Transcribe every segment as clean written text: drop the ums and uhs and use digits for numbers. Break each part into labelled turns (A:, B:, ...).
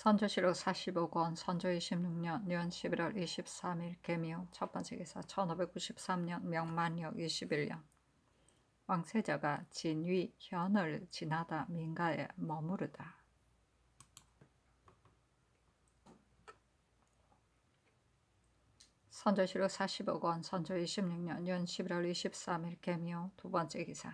A: 선조실록 45권 선조 26년 년 11월 23일 개묘 첫 번째 기사 1593년 명만력 21년 왕세자가 진위 현을 지나다 민가에 머무르다. 선조실록 45권 선조 26년 년 11월 23일 개묘 두 번째 기사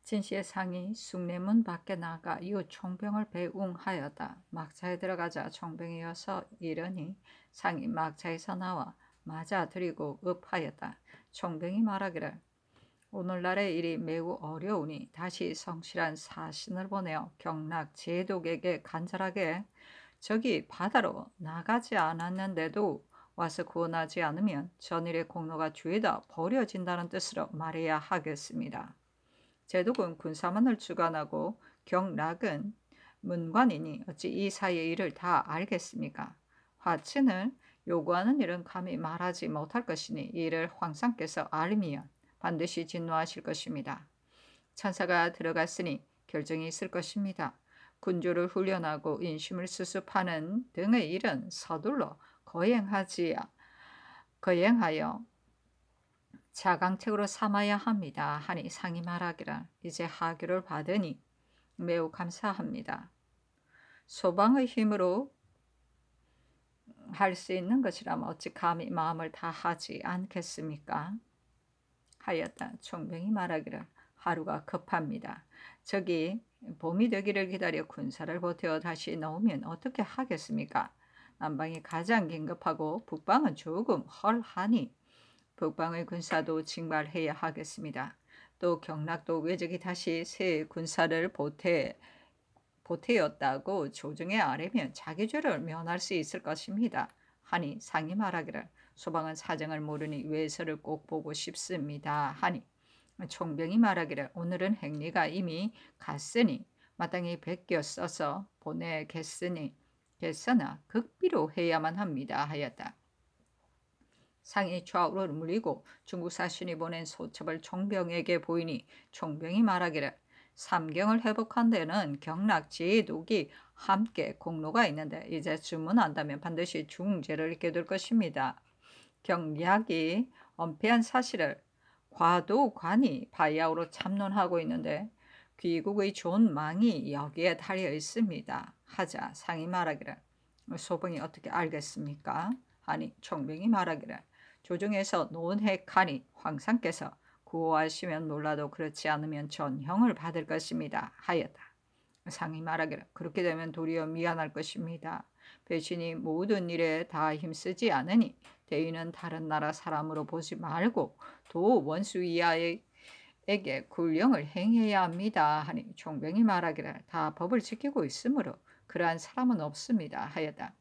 A: 진시의 상이 숭례문 밖에 나가 이웃 총병을 배웅하였다. 막차에 들어가자 총병이 어서 이르니 상이 막차에서 나와 맞아들이고 읍하였다. 총병이 말하기를 오늘날의 일이 매우 어려우니 다시 성실한 사신을 보내어 경락 제독에게 간절하게 저기 바다로 나가지 않았는데도 와서 구원하지 않으면 전일의 공로가 죄다 버려진다는 뜻으로 말해야 하겠습니다. 제독은 군사만을 주관하고 경락은 문관이니 어찌 이 사이의 일을 다 알겠습니까? 화친을 요구하는 일은 감히 말하지 못할 것이니 이를 황상께서 알면 반드시 진노하실 것입니다. 천사가 들어갔으니 결정이 있을 것입니다. 군주를 훈련하고 인심을 수습하는 등의 일은 서둘러 거행하여 자강책으로 삼아야 합니다. 하니 상이 말하기를 이제 하교를 받으니 매우 감사합니다. 소방의 힘으로 할 수 있는 것이라면 어찌 감히 마음을 다하지 않겠습니까? 하였다. 총병이 말하기를 하루가 급합니다. 저기 봄이 되기를 기다려 군사를 보태어 다시 나오면 어떻게 하겠습니까? 남방이 가장 긴급하고 북방은 조금 헐하니 북방의 군사도 징발해야 하겠습니다. 또 경락도 외적이 다시 새 군사를 보태었다고 조정에 아뢰면 자기 죄를 면할 수 있을 것입니다. 하니 상이 말하기를 소방은 사정을 모르니 외서를 꼭 보고 싶습니다. 하니 총병이 말하기를 오늘은 행리가 이미 갔으니 마땅히 베껴 써서 보내겠으나 극비로 해야만 합니다. 하였다. 상이 좌우를 물리고 중국 사신이 보낸 소첩을 총병에게 보이니 총병이 말하기를 삼경을 회복한 데는 경락 제독이 함께 공로가 있는데 이제 주문한다면 반드시 중죄를 입게 될 것입니다. 경락이 은폐한 사실을 과도관이 바야흐로 참론하고 있는데 귀국의 존망이 여기에 달려 있습니다. 하자 상이 말하기를 소병이 어떻게 알겠습니까? 하니 총병이 말하기를 조정에서 논핵하니 황상께서 구호하시면 몰라도 그렇지 않으면 전형을 받을 것입니다. 하였다. 상이 말하기를 그렇게 되면 도리어 미안할 것입니다. 배신이 모든 일에 다 힘쓰지 않으니 대인은 다른 나라 사람으로 보지 말고 도 원수 이하에게 굴령을 행해야 합니다. 하니 총병이 말하기를 다 법을 지키고 있으므로 그러한 사람은 없습니다. 하였다.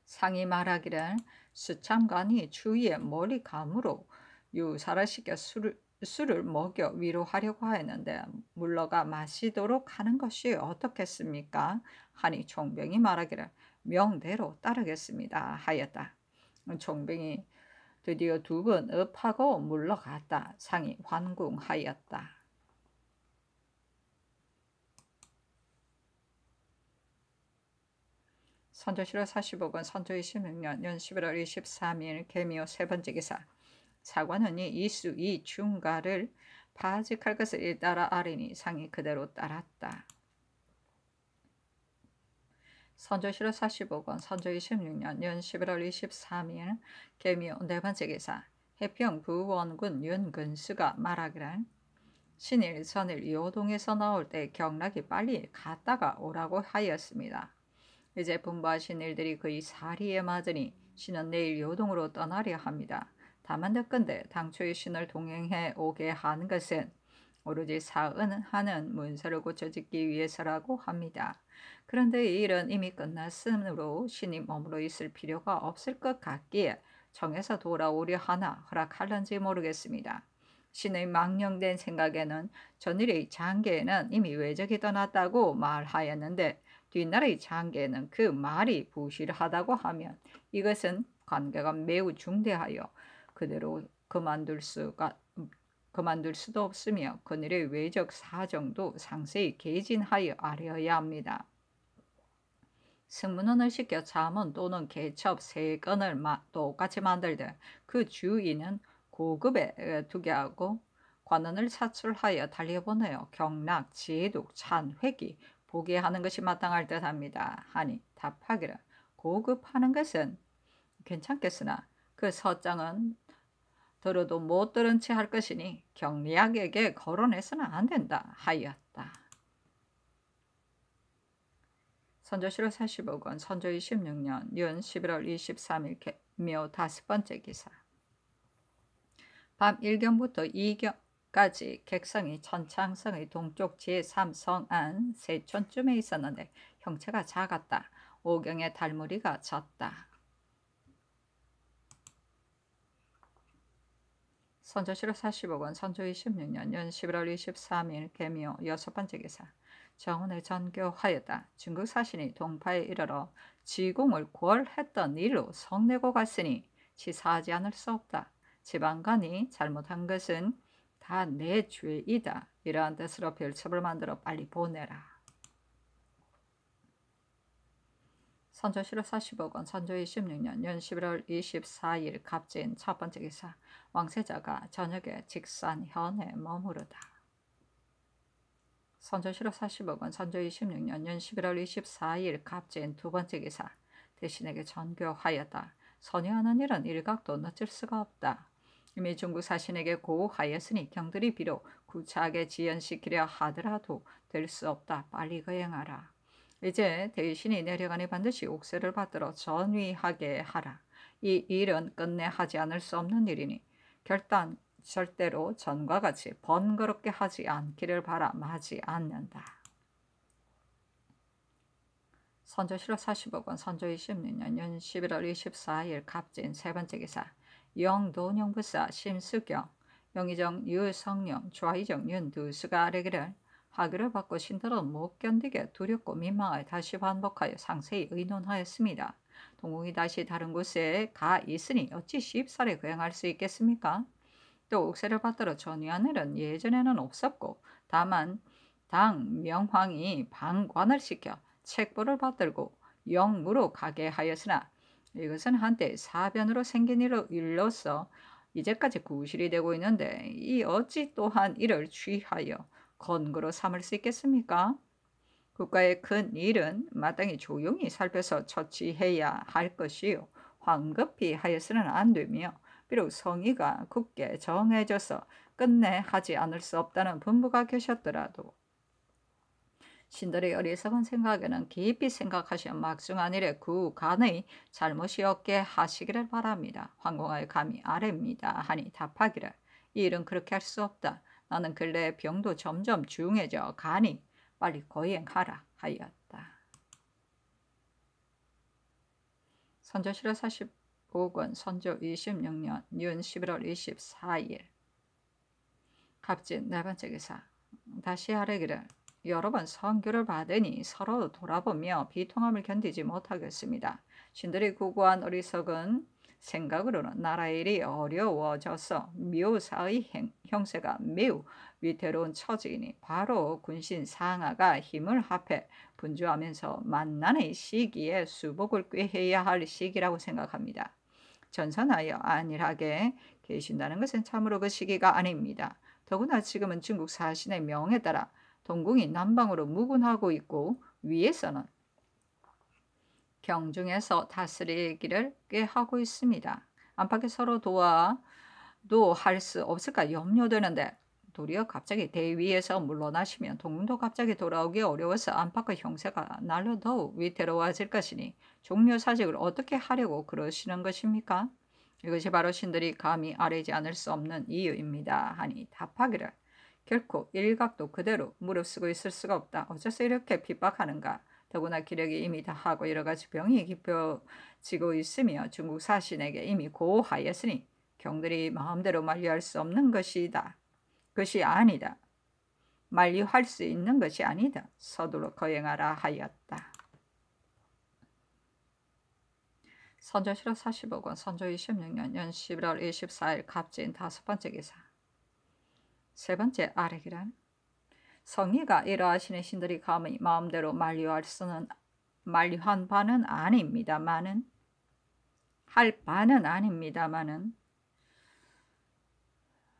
A: 상이 말하기를 수참관이 추위에 머리감으로 유사를 시켜 술을 먹여 위로하려고 하였는데 물러가 마시도록 하는 것이 어떻겠습니까? 하니 총병이 말하기를 명대로 따르겠습니다. 하였다. 총병이 드디어 두 번 읍하고 물러갔다. 상이 환궁하였다. 선조실록 45권 선조 26년 년 11월 23일 개묘 세 번째 기사 사관원이 이수 이중가를 파직할 것을 일따라 아뢰니 상이 그대로 따랐다. 선조실록 45권 선조 26년 년 11월 23일 개묘 네 번째 기사 해평 부원군 윤근수가 말하기를 신일 선일 요동에서 나올 때 경락이 빨리 갔다가 오라고 하였습니다. 이제 분부하신 일들이 그의 사리에 맞으니 신은 내일 요동으로 떠나려 합니다. 다만 듣건대 당초에 신을 동행해 오게 한 것은 오로지 사은하는 문서를 고쳐짓기 위해서라고 합니다. 그런데 이 일은 이미 끝났으므로 신이 머물러 있을 필요가 없을 것 같기에 정해서 돌아오려 하나 허락할런지 모르겠습니다. 신의 망령된 생각에는 전일의 장계에는 이미 외적이 떠났다고 말하였는데 뒷날의 장계는 그 말이 부실하다고 하면 이것은 관계가 매우 중대하여 그대로 그만둘 수도 없으며 그늘의 외적 사정도 상세히 개진하여 알아야 합니다. 승문원을 시켜 자문 또는 개첩 세 건을 똑같이 만들되 그 주인은 고급에 두게 하고 관원을 차출하여 달려보내어 경락, 제독, 찬, 회기 보게 하는 것이 마땅할 듯합니다. 하니 답하기를 고급하는 것은 괜찮겠으나 그 서장은 들어도 못 들은 채 할 것이니 경리학에게 거론해서는 안 된다 하였다. 선조실록 45권 선조 26년 윤 11월 23일 묘 5번째 기사. 밤 1경부터 2경까지 객성이 천창성의 동쪽 제3성안 세촌쯤에 있었는데 형체가 작았다. 5경에 달무리가 졌다. 선조실록 45권 선조 26년 윤 11월 23일 개묘 6번째 기사. 정원을 전교하였다. 중국 사신이 동파에 이르러 지공을 구월했던 일로 성내고 갔으니 치사하지 않을 수 없다. 지방간이 잘못한 것은 다 내 죄이다. 이러한 뜻으로 별첩을 만들어 빨리 보내라. 선조실록 45권 선조 26년 윤 11월 24일 갑진 첫 번째 기사. 왕세자가 저녁에 직산현에 머무르다. 선조실록 45권 선조 26년 윤 11월 24일 갑진 두 번째 기사. 대신에게 전교하였다. 선의하는 일은 일각도 늦을 수가 없다. 이미 중국 사신에게 고하였으니 경들이 비록 구차하게 지연시키려 하더라도 될 수 없다. 빨리 거행하라. 이제 대신이 내려가니 반드시 옥세를 받들어 전위하게 하라. 이 일은 끝내 하지 않을 수 없는 일이니 결단 절대로 전과 같이 번거롭게 하지 않기를 바람하지 않는다. 선조실록 45권 선조 26년 윤 11월 24일 갑진 세 번째 기사. 영도령부사 심수경, 영의정 유성령, 좌의정 윤두수가 아뢰기를 하기를 받고 신들은 못 견디게 두렵고 민망하여 다시 반복하여 상세히 의논하였습니다. 동궁이 다시 다른 곳에 가 있으니 어찌 쉽사리 거행할 수 있겠습니까? 또 옥세를 받들어 전위한 일은 예전에는 없었고 다만 당 명황이 방관을 시켜 책보를 받들고 영무로 가게 하였으나 이것은 한때 사변으로 생긴 일로서 이제까지 구실이 되고 있는데 이 어찌 또한 이를 취하여 건거로 삼을 수 있겠습니까? 국가의 큰 일은 마땅히 조용히 살펴서 처치해야 할 것이요 황급히 하여서는 안 되며 비록 성의가 굳게 정해져서 끝내 하지 않을 수 없다는 분부가 계셨더라도 신들의 어리석은 생각에는 깊이 생각하시어 막중한 일에 구간의 잘못이 없게 하시기를 바랍니다. 황공하여 감히 아뢰입니다. 하니 답하기를 이 일은 그렇게 할 수 없다. 나는 근래 병도 점점 중해져 가니 빨리 거행하라 하였다. 선조실록 45권 선조 26년 윤 11월 24일 갑진 네 번째 기사. 다시 아뢰기를 여러 번 선교를 받으니 서로 돌아보며 비통함을 견디지 못하겠습니다. 신들이 구구한 어리석은 생각으로는 나라의 일이 어려워져서 묘사의 형세가 매우 위태로운 처지이니 바로 군신 상하가 힘을 합해 분주하면서 만난의 시기에 수복을 꾀해야 할 시기라고 생각합니다. 전선하여 안일하게 계신다는 것은 참으로 그 시기가 아닙니다. 더구나 지금은 중국 사신의 명에 따라 동궁이 남방으로 무군하고 있고 위에서는 경중에서 다스리기를 꾀하고 있습니다. 안팎에 서로 도와도 할 수 없을까 염려되는데 도리어 갑자기 대위에서 물러나시면 동궁도 갑자기 돌아오기 어려워서 안팎의 형세가 날로 더욱 위태로워질 것이니 종묘사직을 어떻게 하려고 그러시는 것입니까? 이것이 바로 신들이 감히 아뢰지 않을 수 없는 이유입니다. 하니 답하기를 결코 일각도 그대로 무릅쓰고 있을 수가 없다. 어째서 이렇게 핍박하는가? 더구나 기력이 이미 다하고 여러가지 병이 깊어지고 있으며 중국 사신에게 이미 고하였으니 경들이 마음대로 만류할 수 없는 것이다. 것이 아니다. 만류할 수 있는 것이 아니다. 서둘러 거행하라 하였다. 선조실록 45권 선조 26년 연 11월 24일 갑진 다섯 번째 기사. 세 번째 아래기란 성의가 이러하시는 신들이 감히 마음대로 만류한 바는 아닙니다마는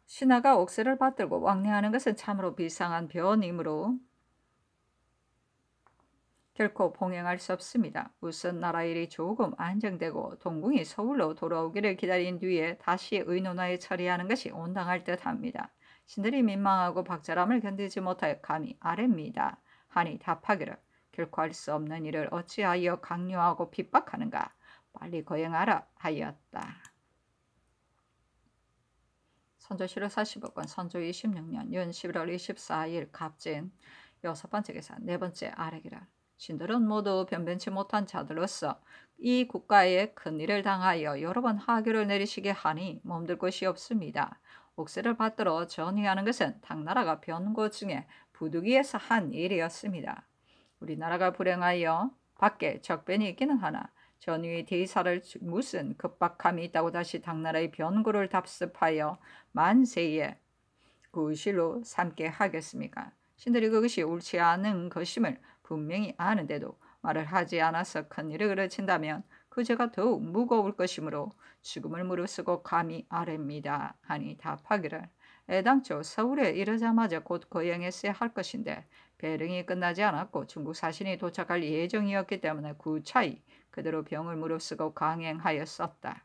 A: 신하가 옥새를 받들고 왕래하는 것은 참으로 비상한 변이므로 결코 봉행할 수 없습니다. 우선 나라 일이 조금 안정되고 동궁이 서울로 돌아오기를 기다린 뒤에 다시 의논하여 처리하는 것이 온당할 듯합니다. 신들이 민망하고 박절함을 견디지 못하여 감히 아뢰입니다. 하니 답하기를 결코 할 수 없는 일을 어찌하여 강요하고 핍박하는가. 빨리 거행하라 하였다. 선조실록 45권 선조 26년 윤 11월 24일 갑진 여섯 번째 계산 네 번째 아래기라. 신들은 모두 변변치 못한 자들로서 이 국가에 큰일을 당하여 여러 번 하교를 내리시게 하니 몸들 곳이 없습니다. 옥새를 받들어 전의하는 것은 당나라가 변고 중에 부득이해서 한 일이었습니다. 우리나라가 불행하여 밖에 적변이 있기는 하나 전위의 대사를 무슨 급박함이 있다고 다시 당나라의 변고를 답습하여 만세에 구실로 삼게 하겠습니까? 신들이 그것이 옳지 않은 것임을 분명히 아는데도 말을 하지 않아서 큰일을 그르친다면 그 죄가 더욱 무거울 것이므로 죽음을 무릅쓰고 감히 아뢰입니다. 하니 답하기를 애당초 서울에 이르자마자 곧 거행했어야 할 것인데 배령이 끝나지 않았고 중국 사신이 도착할 예정이었기 때문에 구차히 그대로 병을 무릅쓰고 강행하였었다.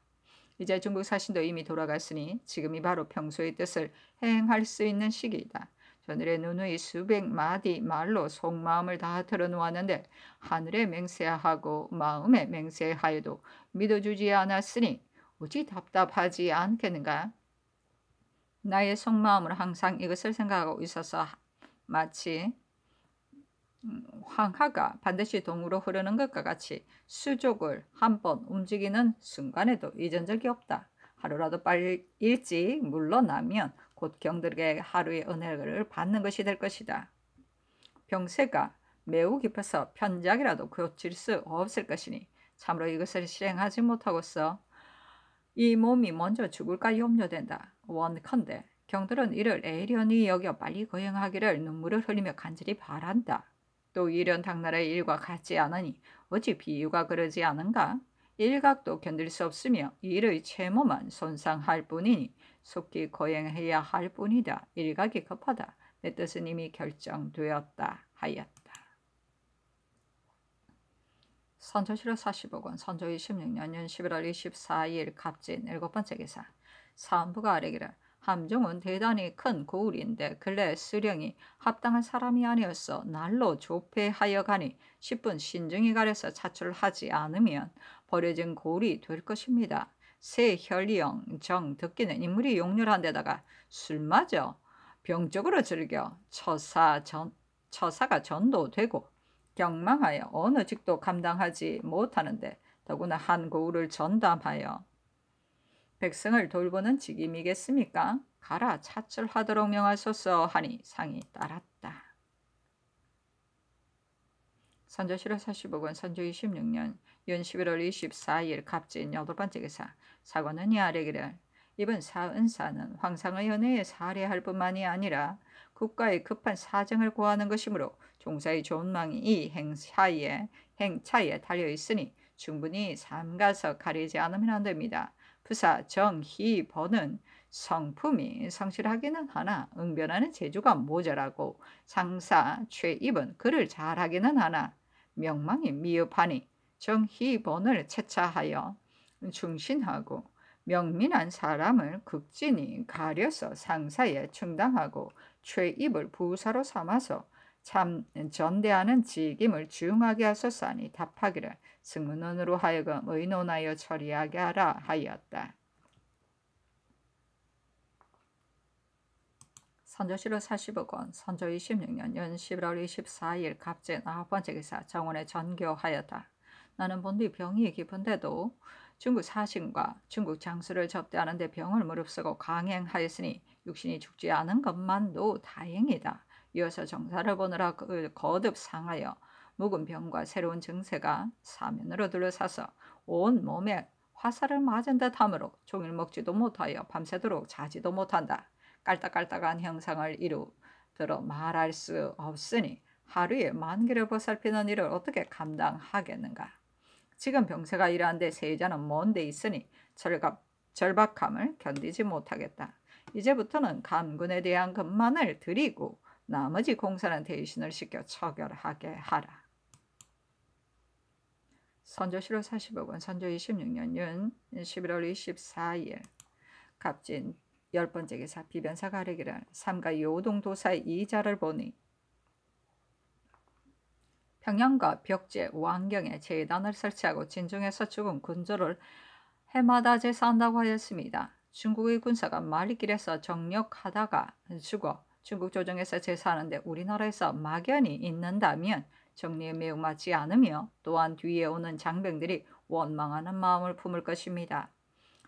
A: 이제 중국 사신도 이미 돌아갔으니 지금이 바로 평소의 뜻을 행할 수 있는 시기이다. 저늘의 누누이 수백 마디 말로 속마음을 다 드러놓았는데 하늘에 맹세하고 마음에 맹세하여도 믿어주지 않았으니 어찌 답답하지 않겠는가? 나의 속마음은 항상 이것을 생각하고 있어서 마치 황하가 반드시 동으로 흐르는 것과 같이 수족을 한번 움직이는 순간에도 잊은 적이 없다. 하루라도 빨리 일찍 물러나면 곧 경들에게 하루의 은혜를 받는 것이 될 것이다. 병세가 매우 깊어서 편작이라도 고칠 수 없을 것이니 참으로 이것을 실행하지 못하고서 이 몸이 먼저 죽을까 염려된다. 원컨대 경들은 이를 애련히 여겨 빨리 거행하기를 눈물을 흘리며 간절히 바란다. 또 이런 당나라의 일과 같지 않으니 어찌 비유가 그러지 않은가? 일각도 견딜 수 없으며 일의 채모만 손상할 뿐이니 속히 거행해야 할 뿐이다. 일각이 급하다. 내 뜻은 이미 결정되었다 하였다. 선조실록 45권 선조 26년 윤 11월 24일 갑진 일곱 번째 기사 사은부가 아뢰기를 함종은 대단히 큰 고을인데 근래 수령이 합당한 사람이 아니었어 날로 조폐하여 가니 10분 신중히 가려서 차출하지 않으면 버려진 고을이 될 것입니다. 새 혈령 정 듣기는 인물이 용렬한 데다가 술마저 병적으로 즐겨 처사가 전도되고 경망하여 어느 직도 감당하지 못하는데 더구나 한 고을을 전담하여 백성을 돌보는 직임이겠습니까? 가라 차출하도록 명하소서 하니 상이 따랐다. 선조실록 45권 선조 26년 윤 11월 24일 갑진 여덟 번째 기사 사관원이 아뢰기를 이번 사은사는 황상의 연애에 살해할 뿐만이 아니라 국가의 급한 사정을 고하는 것이므로 종사의 존망이 이 행차에 달려있으니 충분히 삼가서 가리지 않으면 안됩니다. 부사 정희번은 성품이 성실하기는 하나 응변하는 재주가 모자라고 상사 최입은 글을 잘하기는 하나 명망이 미흡하니 정희번을 채차하여 충신하고 명민한 사람을 극진히 가려서 상사에 충당하고 최입을 부사로 삼아서 참 전대하는 직임을 중하게 하소서 하니 답하기를 승문원으로 하여금 의논하여 처리하게 하라 하였다. 선조실록 45권 선조 26년 윤 11월 24일 갑진 아홉 번째 기사 정원에 전교하였다. 나는 본디 병이 깊은데도 중국 사신과 중국 장수를 접대하는 데 병을 무릅쓰고 강행하였으니 육신이 죽지 않은 것만도 다행이다. 이어서 정사를 보느라 거듭 상하여 묵은 병과 새로운 증세가 사면으로 둘러싸서 온 몸에 화살을 맞은 듯하므로 종일 먹지도 못하여 밤새도록 자지도 못한다. 깔딱깔딱한 형상을 이루들어 말할 수 없으니 하루에 만기를 보살피는 일을 어떻게 감당하겠는가. 지금 병세가 이러한데 세자는 먼 데 있으니 절박함을 견디지 못하겠다. 이제부터는 감군에 대한 것만을 드리고 나머지 공사는 대신을 시켜 처결하게 하라. 선조실호 40억원 선조 26년 윤 11월 24일 갑진 10번째 기사 비변사가 아뢰기를 삼가 요동도사의 이자를 보니 평양과 벽제 왕경에 제단을 설치하고 진중에서 죽은 군주를 해마다 제사한다고 하였습니다. 중국의 군사가 말리길에서 정력하다가 죽어 중국 조정에서 제사하는데 우리나라에서 막연히 있는다면 정리에 매우 맞지 않으며 또한 뒤에 오는 장병들이 원망하는 마음을 품을 것입니다.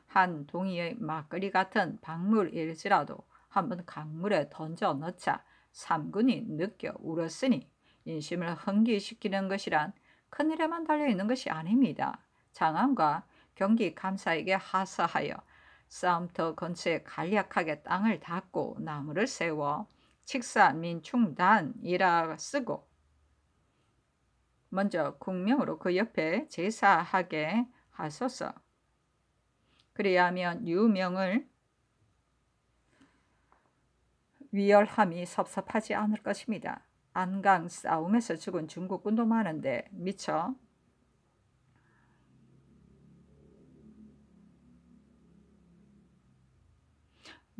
A: 한 동이의 막걸리 같은 박물일지라도 한번 강물에 던져 넣자 삼군이 느껴 울었으니 인심을 흥기시키는 것이란 큰일에만 달려있는 것이 아닙니다. 장안과 경기 감사에게 하사하여 싸움터 근처에 간략하게 땅을 닫고 나무를 세워 칙사민충단이라 쓰고 먼저 국명으로 그 옆에 제사하게 하소서. 그래야 하면 유명을 위열함이 섭섭하지 않을 것입니다. 안강 싸움에서 죽은 중국군도 많은데 미처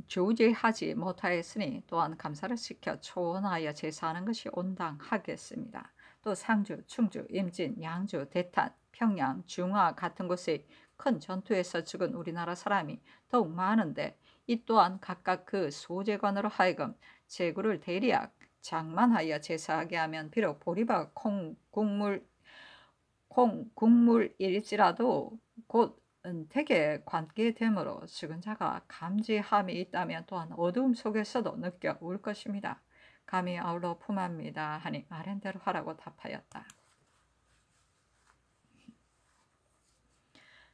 A: 조제하지 못하였으니 또한 감사를 시켜 초원하여 제사하는 것이 온당하겠습니다. 또 상주, 충주, 임진, 양주, 대탄, 평양, 중화 같은 곳의 큰 전투에서 죽은 우리나라 사람이 더욱 많은데 이 또한 각각 그 소재관으로 하여금 제구를 대리약 장만하여 제사하게 하면 비록 보리밥 국물일지라도 곧 은택에 관계되므로 죽은 자가 감지함이 있다면 또한 어두움 속에서도 느껴 올 것입니다. 감히 아울러 품합니다 하니 아랜대로 하라고 답하였다.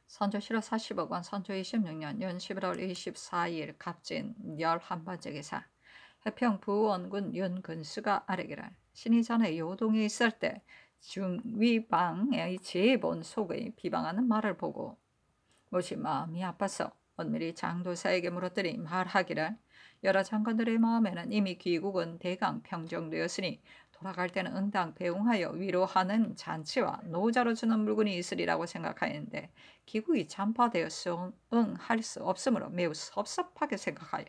A: 선조실호 40억원 선조 26년 윤 11월 24일 갑진 11번째 기사 해평 부원군 윤근수가 아뢰기를 신이 전에 요동에 있을 때 중위방의 제본 속의 비방하는 말을 보고 못이 마음이 아파서 은밀히 장도사에게 물었더니 말하기를 여러 장관들의 마음에는 이미 귀국은 대강 평정되었으니 돌아갈 때는 응당 배웅하여 위로하는 잔치와 노자로 주는 물건이 있으리라고 생각하였는데 귀국이 잠파되어서 응할 수 없으므로 매우 섭섭하게 생각하여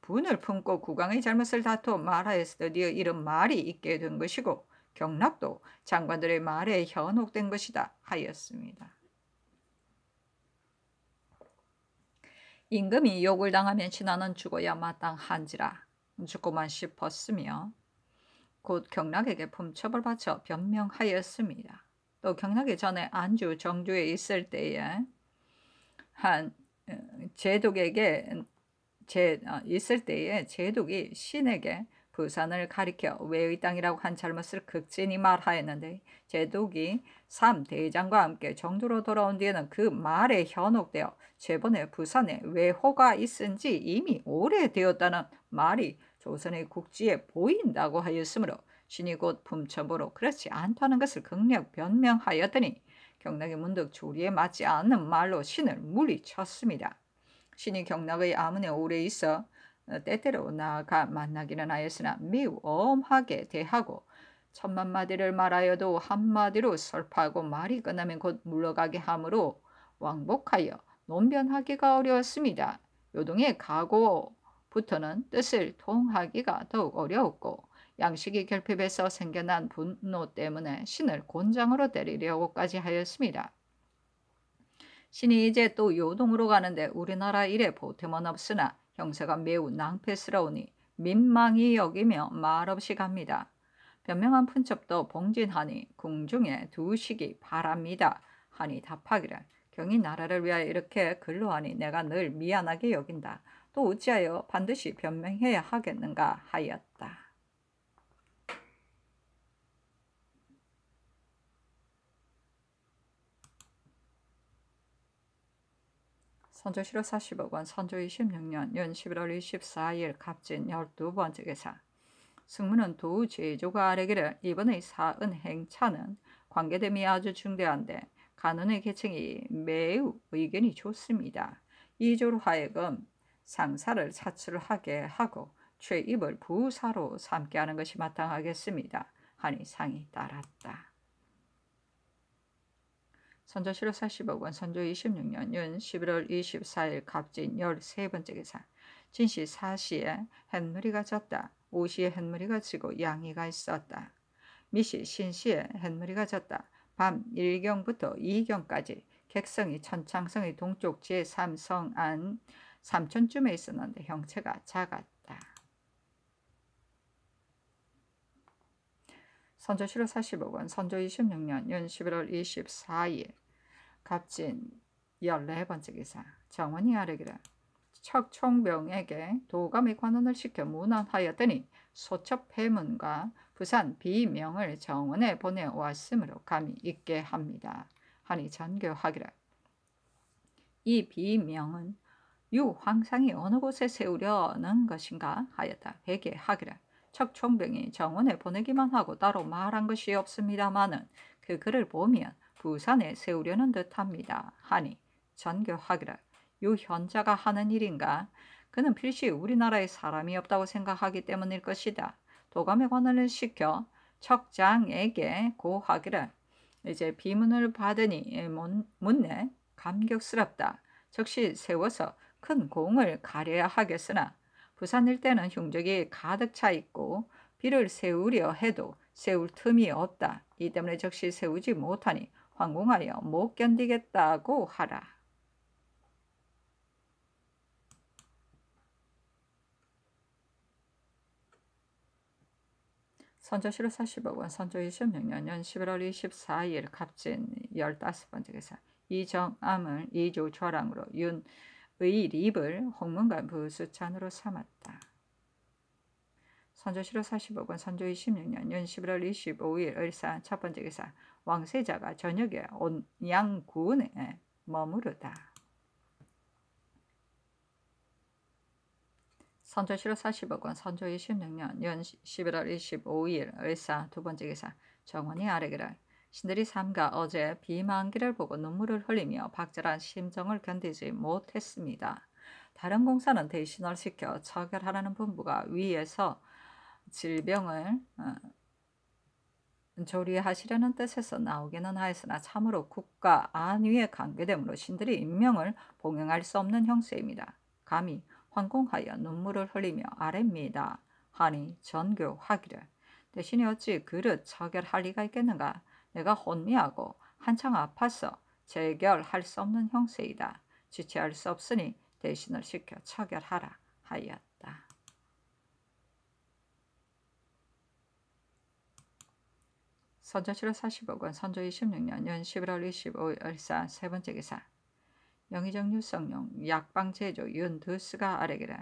A: 분을 품고 국왕의 잘못을 다투어 말하여서 드디어 이런 말이 있게 된 것이고 경락도 장관들의 말에 현혹된 것이다 하였습니다. 임금이 욕을 당하면 신하는 죽어야 마땅한지라 죽고만 싶었으며 곧 경락에게 품첩을 바쳐 변명하였습니다. 또 경락이 전에 안주 정주에 있을 때에 한 제독에게 있을 때에 제독이 신에게 부산을 가리켜 외의 땅이라고 한 잘못을 극진히 말하였는데 제독이 3대장과 함께 정주로 돌아온 뒤에는 그 말에 현혹되어 제본에 부산에 외호가 있은지 이미 오래되었다는 말이 조선의 국지에 보인다고 하였으므로 신이 곧 품첩으로 그렇지 않다는 것을 극력 변명하였더니 경락이 문득 조리에 맞지 않는 말로 신을 물리쳤습니다. 신이 경락의 아문에 오래 있어 때때로 나아가 만나기는 하였으나 매우 엄하게 대하고 천만 마디를 말하여도 한마디로 설파하고 말이 끝나면 곧 물러가게 하므로 왕복하여 논변하기가 어려웠습니다. 요동의 각오부터는 뜻을 통하기가 더욱 어려웠고 양식이 결핍해서 생겨난 분노 때문에 신을 곤장으로 때리려고까지 하였습니다. 신이 이제 또 요동으로 가는데 우리나라 일에 보탬은 없으나 형세가 매우 낭패스러우니 민망히 여기며 말없이 갑니다. 변명한 푼첩도 봉진하니 궁중에 두시기 바랍니다 하니 답하기를 경이 나라를 위하여 이렇게 근로하니 내가 늘 미안하게 여긴다. 또 어찌하여 반드시 변명해야 하겠는가 하였다. 선조실호 40억 원, 선조 26년 연 11월 24일 갑진 12번째 계사. 승무는 두 제조가 아래기를 이번의 사은 행차는 관계됨이 아주 중대한데 간원의 계층이 매우 의견이 좋습니다. 이조로 하여금 상사를 차출하게 하고 최입을 부사로 삼게 하는 것이 마땅하겠습니다. 하니 상이 따랐다. 선조실호 40억 원, 선조 26년 연 11월 24일 갑진 13번째 계사. 진시 사시에 햇무리가 졌다. 오시에 햇무리가 지고 양이가 있었다. 미시 신시에 햇무리가 졌다. 밤 1경부터 2경까지 객성이 천창성의 동쪽 제3성 안 삼촌쯤에 있었는데 형체가 작았다. 선조실호 40억 원, 선조 26년 연 11월 24일 갑진 14번째 기사. 정원이 아뢰기를 척총병에게 도감의 관원을 시켜 문안하였더니 소첩 해문과 부산 비명을 정원에 보내왔으므로 감히 있게 합니다. 하니 전교하기를 이 비명은 유황상이 어느 곳에 세우려는 것인가 하였다. 회개하기를 척총병이 정원에 보내기만 하고 따로 말한 것이 없습니다마는 그 글을 보면 부산에 세우려는 듯합니다. 하니 전교하기를 유 현자가 하는 일인가? 그는 필시 우리나라에 사람이 없다고 생각하기 때문일 것이다. 도감의 관원을 시켜 척장에게 고하기를 이제 비문을 받으니 묻네 감격스럽다. 즉시 세워서 큰 공을 가려야 하겠으나 부산 일대는 흉적이 가득 차 있고 비를 세우려 해도 세울 틈이 없다. 이 때문에 즉시 세우지 못하니 황공하여 못 견디겠다고 하라. 선조실호 40억 원, 선조 26년 연 11월 24일 갑진 15번째 계사. 이정암을 이조 좌랑으로 윤의립을 홍문관 부수찬으로 삼았다. 선조실호 40억 원, 선조 26년 연 11월 25일 을사 첫번째 계사. 왕세자가 저녁에 온양군에 머무르다. 선조실호 40억 원, 선조 26년 연 11월 25일 을사 두번째 기사. 정원이 아뢰기를 신들이 삼가 어제 비만기를 보고 눈물을 흘리며 박절한 심정을 견디지 못했습니다. 다른 공사는 대신을 시켜 처결하라는 분부가 위에서 질병을 조리하시려는 뜻에서 나오기는 하였으나 참으로 국가 안위에 관계되므로 신들이 인명을 봉행할 수 없는 형세입니다. 감히 황공하여 눈물을 흘리며 아뢰입니다. 하니 전교하기를 대신에 어찌 그릇 처결할 리가 있겠는가? 내가 혼미하고 한창 아파서 재결할 수 없는 형세이다. 지체할 수 없으니 대신을 시켜 처결하라 하였다. 선조실호 40억 원, 선조 26년 연 11월 25일 을사 세번째 기사. 영의정 유성룡 약방제조 윤드스가 아뢰기를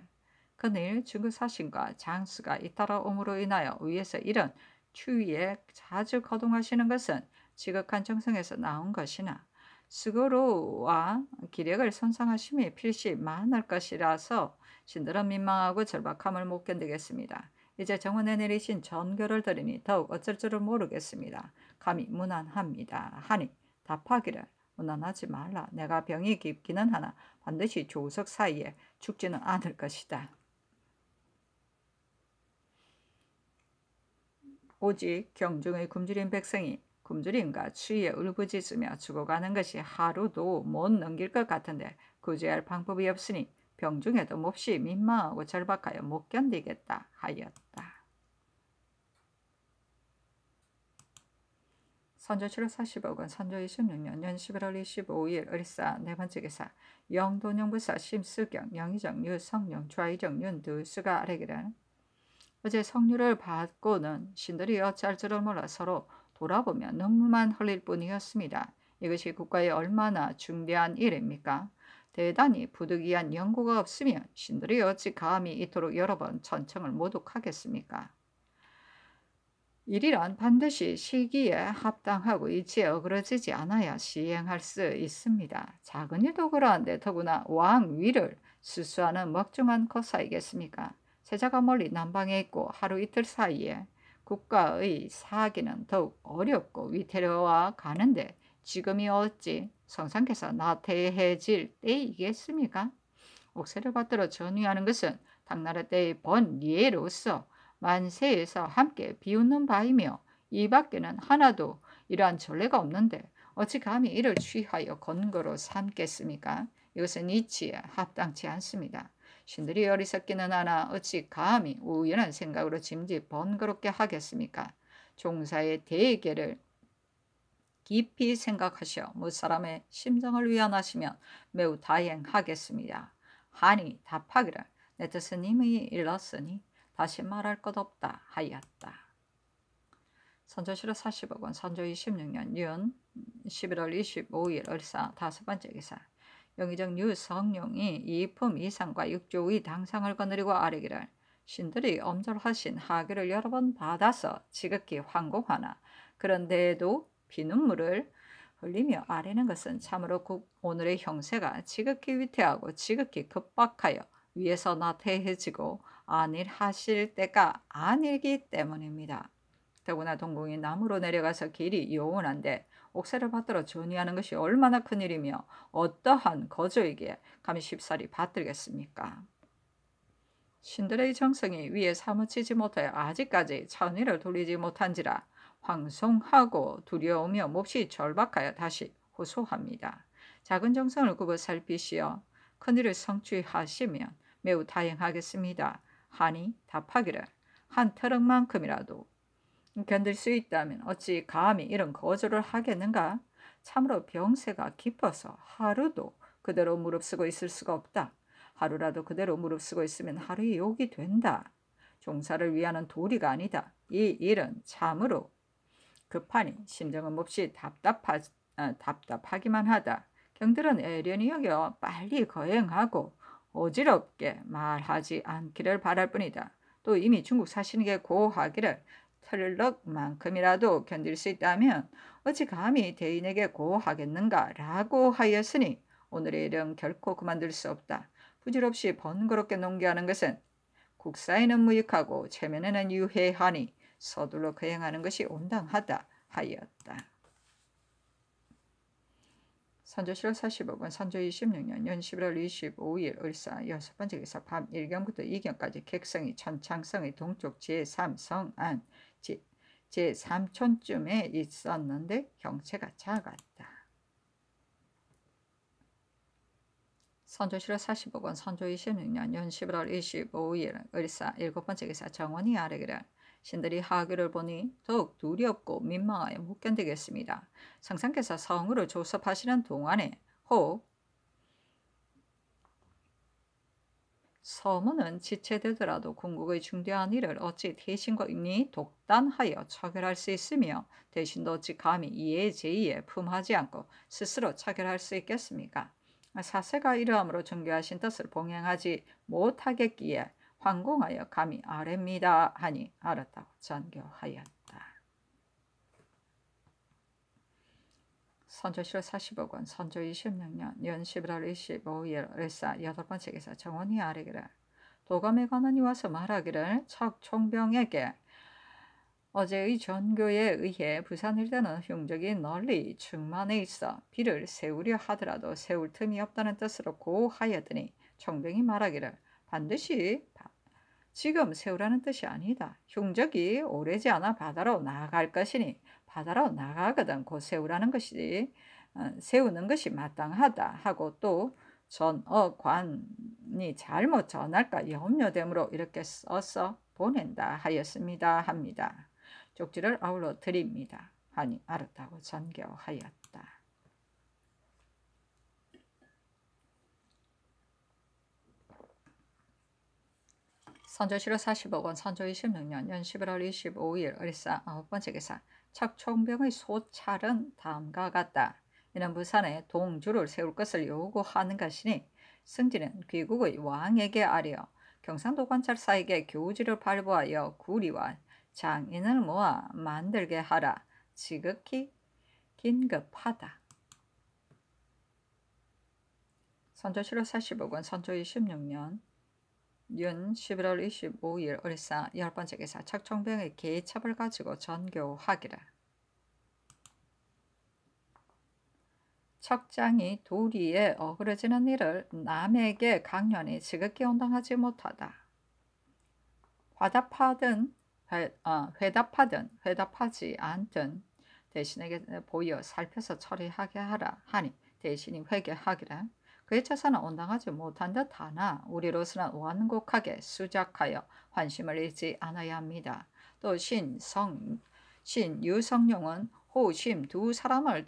A: 그늘 중국사신과 장수가 잇따라옴으로 인하여 위에서 이런 추위에 자주 거동하시는 것은 지극한 정성에서 나온 것이나 수고로와 기력을 손상하심이 필시 많을 것이라서 신들은 민망하고 절박함을 못 견디겠습니다. 이제 정원에 내리신 전교를 들으니 더욱 어쩔 줄을 모르겠습니다. 감히 무난합니다. 하니 답하기를 무난하지 말라. 내가 병이 깊기는 하나 반드시 조석 사이에 죽지는 않을 것이다. 오직 경중의 굶주린 백성이 굶주림과 추위에 울부짖으며 죽어가는 것이 하루도 못 넘길 것 같은데 구제할 방법이 없으니 병중에도 몹시 민망하고 절박하여 못 견디겠다 하였다. 선조실호 40억 원, 선조 26년 연 11월 25일 을사 네번째 기사. 영돈영부사 심수경, 영의정 유성룡, 좌의정 윤두수가 아뢰기를 어제 성류를 받고는 신들이 어찌할 줄을 몰라 서로 돌아보며 눈물만 흘릴 뿐이었습니다. 이것이 국가에 얼마나 중대한 일입니까? 대단히 부득이한 연고가 없으면 신들이 어찌 감히 이토록 여러 번 천청을 모독하겠습니까? 일이란 반드시 시기에 합당하고 이치에 어그러지지 않아야 시행할 수 있습니다. 작은 일도 그러한데 더구나 왕 위를 수수하는 먹중한 거사이겠습니까? 세자가 멀리 남방에 있고 하루 이틀 사이에 국가의 사기는 더욱 어렵고 위태로워 가는데 지금이 어찌 성상께서 나태해질 때이겠습니까? 옥새를 받들어 전위하는 것은 당나라 때의 번예로서 만세에서 함께 비웃는 바이며 이 밖에는 하나도 이러한 전례가 없는데 어찌 감히 이를 취하여 건거로 삼겠습니까? 이것은 이치에 합당치 않습니다. 신들이 어리석기는 하나 어찌 감히 우연한 생각으로 짐짓 번거롭게 하겠습니까? 종사의 대계를 깊이 생각하시어 무사람의 심정을 위안하시면 매우 다행하겠습니다. 하니 답하기를 내 뜻은 이미 일렀으니 다시 말할 것 없다 하였다. 선조실호 40억 원, 선조 26년 윤 11월 25일 을사 다섯 번째 기사. 영의정 유성룡이 이품 이상과 6조의 당상을 거느리고 아뢰기를 신들이 엄절하신 하교를 여러 번 받아서 지극히 황공하나 그런데도 피눈물을 흘리며 아뢰는 것은 참으로 오늘의 형세가 지극히 위태하고 지극히 급박하여 위에서 나태해지고 안일하실 때가 아니기 때문입니다. 더구나 동궁이 남으로 내려가서 길이 요원한데 옥새를 받들어 전이하는 것이 얼마나 큰일이며 어떠한 거저에게 감히 쉽사리 받들겠습니까? 신들의 정성이 위에 사무치지 못하여 아직까지 천의를 돌리지 못한지라 황송하고 두려우며 몹시 절박하여 다시 호소합니다. 작은 정성을 굽어 살피시어 큰일을 성취하시면 매우 다행하겠습니다. 하니 답하기를 한 터럭만큼이라도 견딜 수 있다면 어찌 감히 이런 거절을 하겠는가? 참으로 병세가 깊어서 하루도 그대로 무릅쓰고 있을 수가 없다. 하루라도 그대로 무릅쓰고 있으면 하루의 욕이 된다. 종사를 위하는 도리가 아니다. 이 일은 참으로 급하니 심정은 몹시 답답하기만 하다. 경들은 애련히 여겨 빨리 거행하고 어지럽게 말하지 않기를 바랄 뿐이다. 또 이미 중국 사신에게 고하기를 털럭만큼이라도 견딜 수 있다면 어찌 감히 대인에게 고하겠는가 라고 하였으니 오늘의 일은 결코 그만둘 수 없다. 부질없이 번거롭게 농계하는 것은 국사에는 무익하고 체면에는 유해하니 서둘러 거행하는 것이 온당하다 하였다. 선조실호 40억 원, 선조 26년 연 11월 25일 을사 여섯 번째 기사 밤 1경부터 2경까지 객성이 천창성의 동쪽 제3성안 제3촌쯤에 있었는데 형체가 작았다. 선조실호 40억 원, 선조 26년 연 11월 25일 을사 일곱 번째 기사 정원이 아뢰기를 신들이 하교를 보니 더욱 두렵고 민망하여 못 견디겠습니다. 상상께서 성으로 조섭하시는 동안에 혹 서문은 지체되더라도 궁극의 중대한 일을 어찌 대신과 임히 독단하여 처결할 수 있으며 대신도 어찌 감히 이에 제의에 품하지 않고 스스로 처결할 수 있겠습니까? 사세가 이러함으로 정교하신 뜻을 봉행하지 못하겠기에 황공하여 감히 아뢰입니다 하니 알았다고 전교하였다. 선조실호 40억 원, 선조 26년 연 11월 25일 을사 여덟 번째 기사 정원이 아뢰기를 도감에 관원이 와서 말하기를 척총병에게 어제의 전교에 의해 부산 일대는 흉적이 널리 충만해 있어 비를 세우려 하더라도 세울 틈이 없다는 뜻으로 고하였더니 총병이 말하기를 반드시 지금 세우라는 뜻이 아니다. 흉적이 오래지 않아 바다로 나갈 것이니 바다로 나가거든 곧 세우라는 것이 세우는 것이 마땅하다 하고 또 전어관이 잘못 전할까 염려되므로 이렇게 써서 보낸다 하였습니다 합니다. 쪽지를 아울러 드립니다 하니 알았다고 전교하였다. 선조실호 40억 원, 선조 26년 연 11월 25일 을사 아홉 번째 기사 척총병의 소찰은 다음과 같다. 이는 부산에 동주를 세울 것을 요구하는 것이니 승진은 귀국의 왕에게 아뢰어 경상도 관찰사에게 교지를 발부하여 구리와 장인을 모아 만들게 하라. 지극히 긴급하다. 선조실록 45권 선조 26년 윤 11월 25일 을사 10번째 기사 척청병의 계첩을 가지고 전교하기를. 척장이 도리에 어그러지는 일을 남에게 강연히 지극히 온당하지 못하다. 회답하든 회답하지 않든 대신에게 보여 살펴서 처리하게 하라 하니 대신이 회개하기를. 그에 처서는 온당하지 못한 듯하나 우리로서는 완곡하게 수작하여 환심을 잃지 않아야 합니다. 또 유성룡은 호심 두 사람을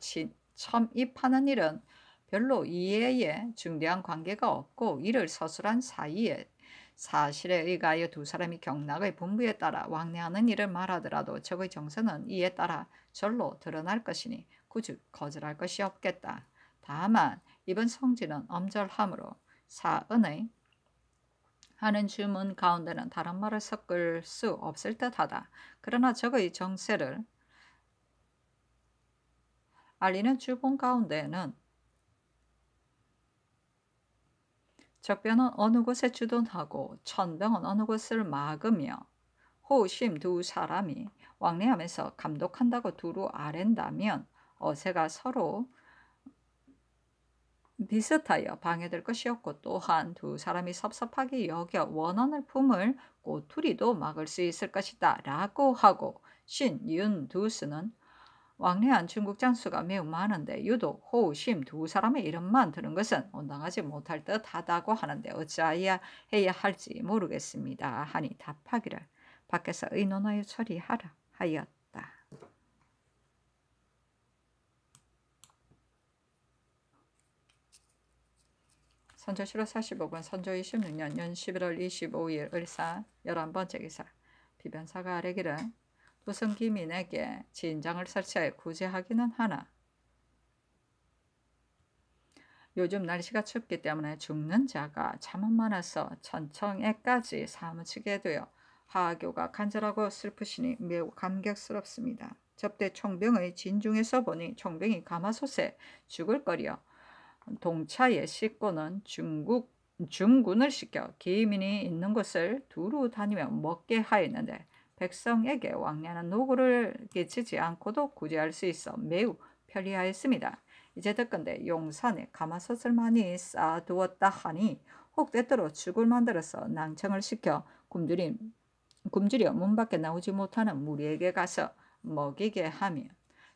A: 첨입하는 일은 별로 이해에 중대한 관계가 없고 이를 서술한 사이에 사실에 의하여 두 사람이 경락의 분부에 따라 왕래하는 일을 말하더라도 적의 정서는 이에 따라 절로 드러날 것이니 굳이 거절할 것이 없겠다. 다만 이번 성지는 엄절하므로 사은의 하는 주문 가운데는 다른 말을 섞을 수 없을 듯하다. 그러나 적의 정세를 알리는 주본 가운데는 적변은 어느 곳에 주둔하고 천병은 어느 곳을 막으며 호심 두 사람이 왕래하면서 감독한다고 두루 아랜다면 어세가 서로 비슷하여 방해될 것이 없고 또한 두 사람이 섭섭하게 여겨 원한을 품을 꼬투리도 막을 수 있을 것이다 라고 하고 신윤 두수는 왕래한 중국 장수가 매우 많은데 유독 호심 두 사람의 이름만 들은 것은 온당하지 못할 듯하다고 하는데 어찌하여야 해야 할지 모르겠습니다 하니 답하기를 밖에서 의논하여 처리하라 하였다. 선조실록 45권 선조 26년 연 11월 25일 을사 11번째 기사 비변사가 아뢰기를 도성기민에게 진장을 설치하여 구제하기는 하나 요즘 날씨가 춥기 때문에 죽는 자가 참 많아서 천청에까지 사무치게 되어 하교가 간절하고 슬프시니 매우 감격스럽습니다. 접대 총병의 진중에서 보니 총병이 가마솥에 죽을 거리어 동차에 싣고는 중군을 시켜 기민이 있는 곳을 두루 다니며 먹게 하였는데 백성에게 왕래하는 노고를 끼치지 않고도 구제할 수 있어 매우 편리하였습니다. 이제 듣건대 용산에 가마솥을 많이 쌓아두었다 하니 혹 때때로 죽을 만들어서 낭청을 시켜 굶주려 문 밖에 나오지 못하는 무리에게 가서 먹이게 하며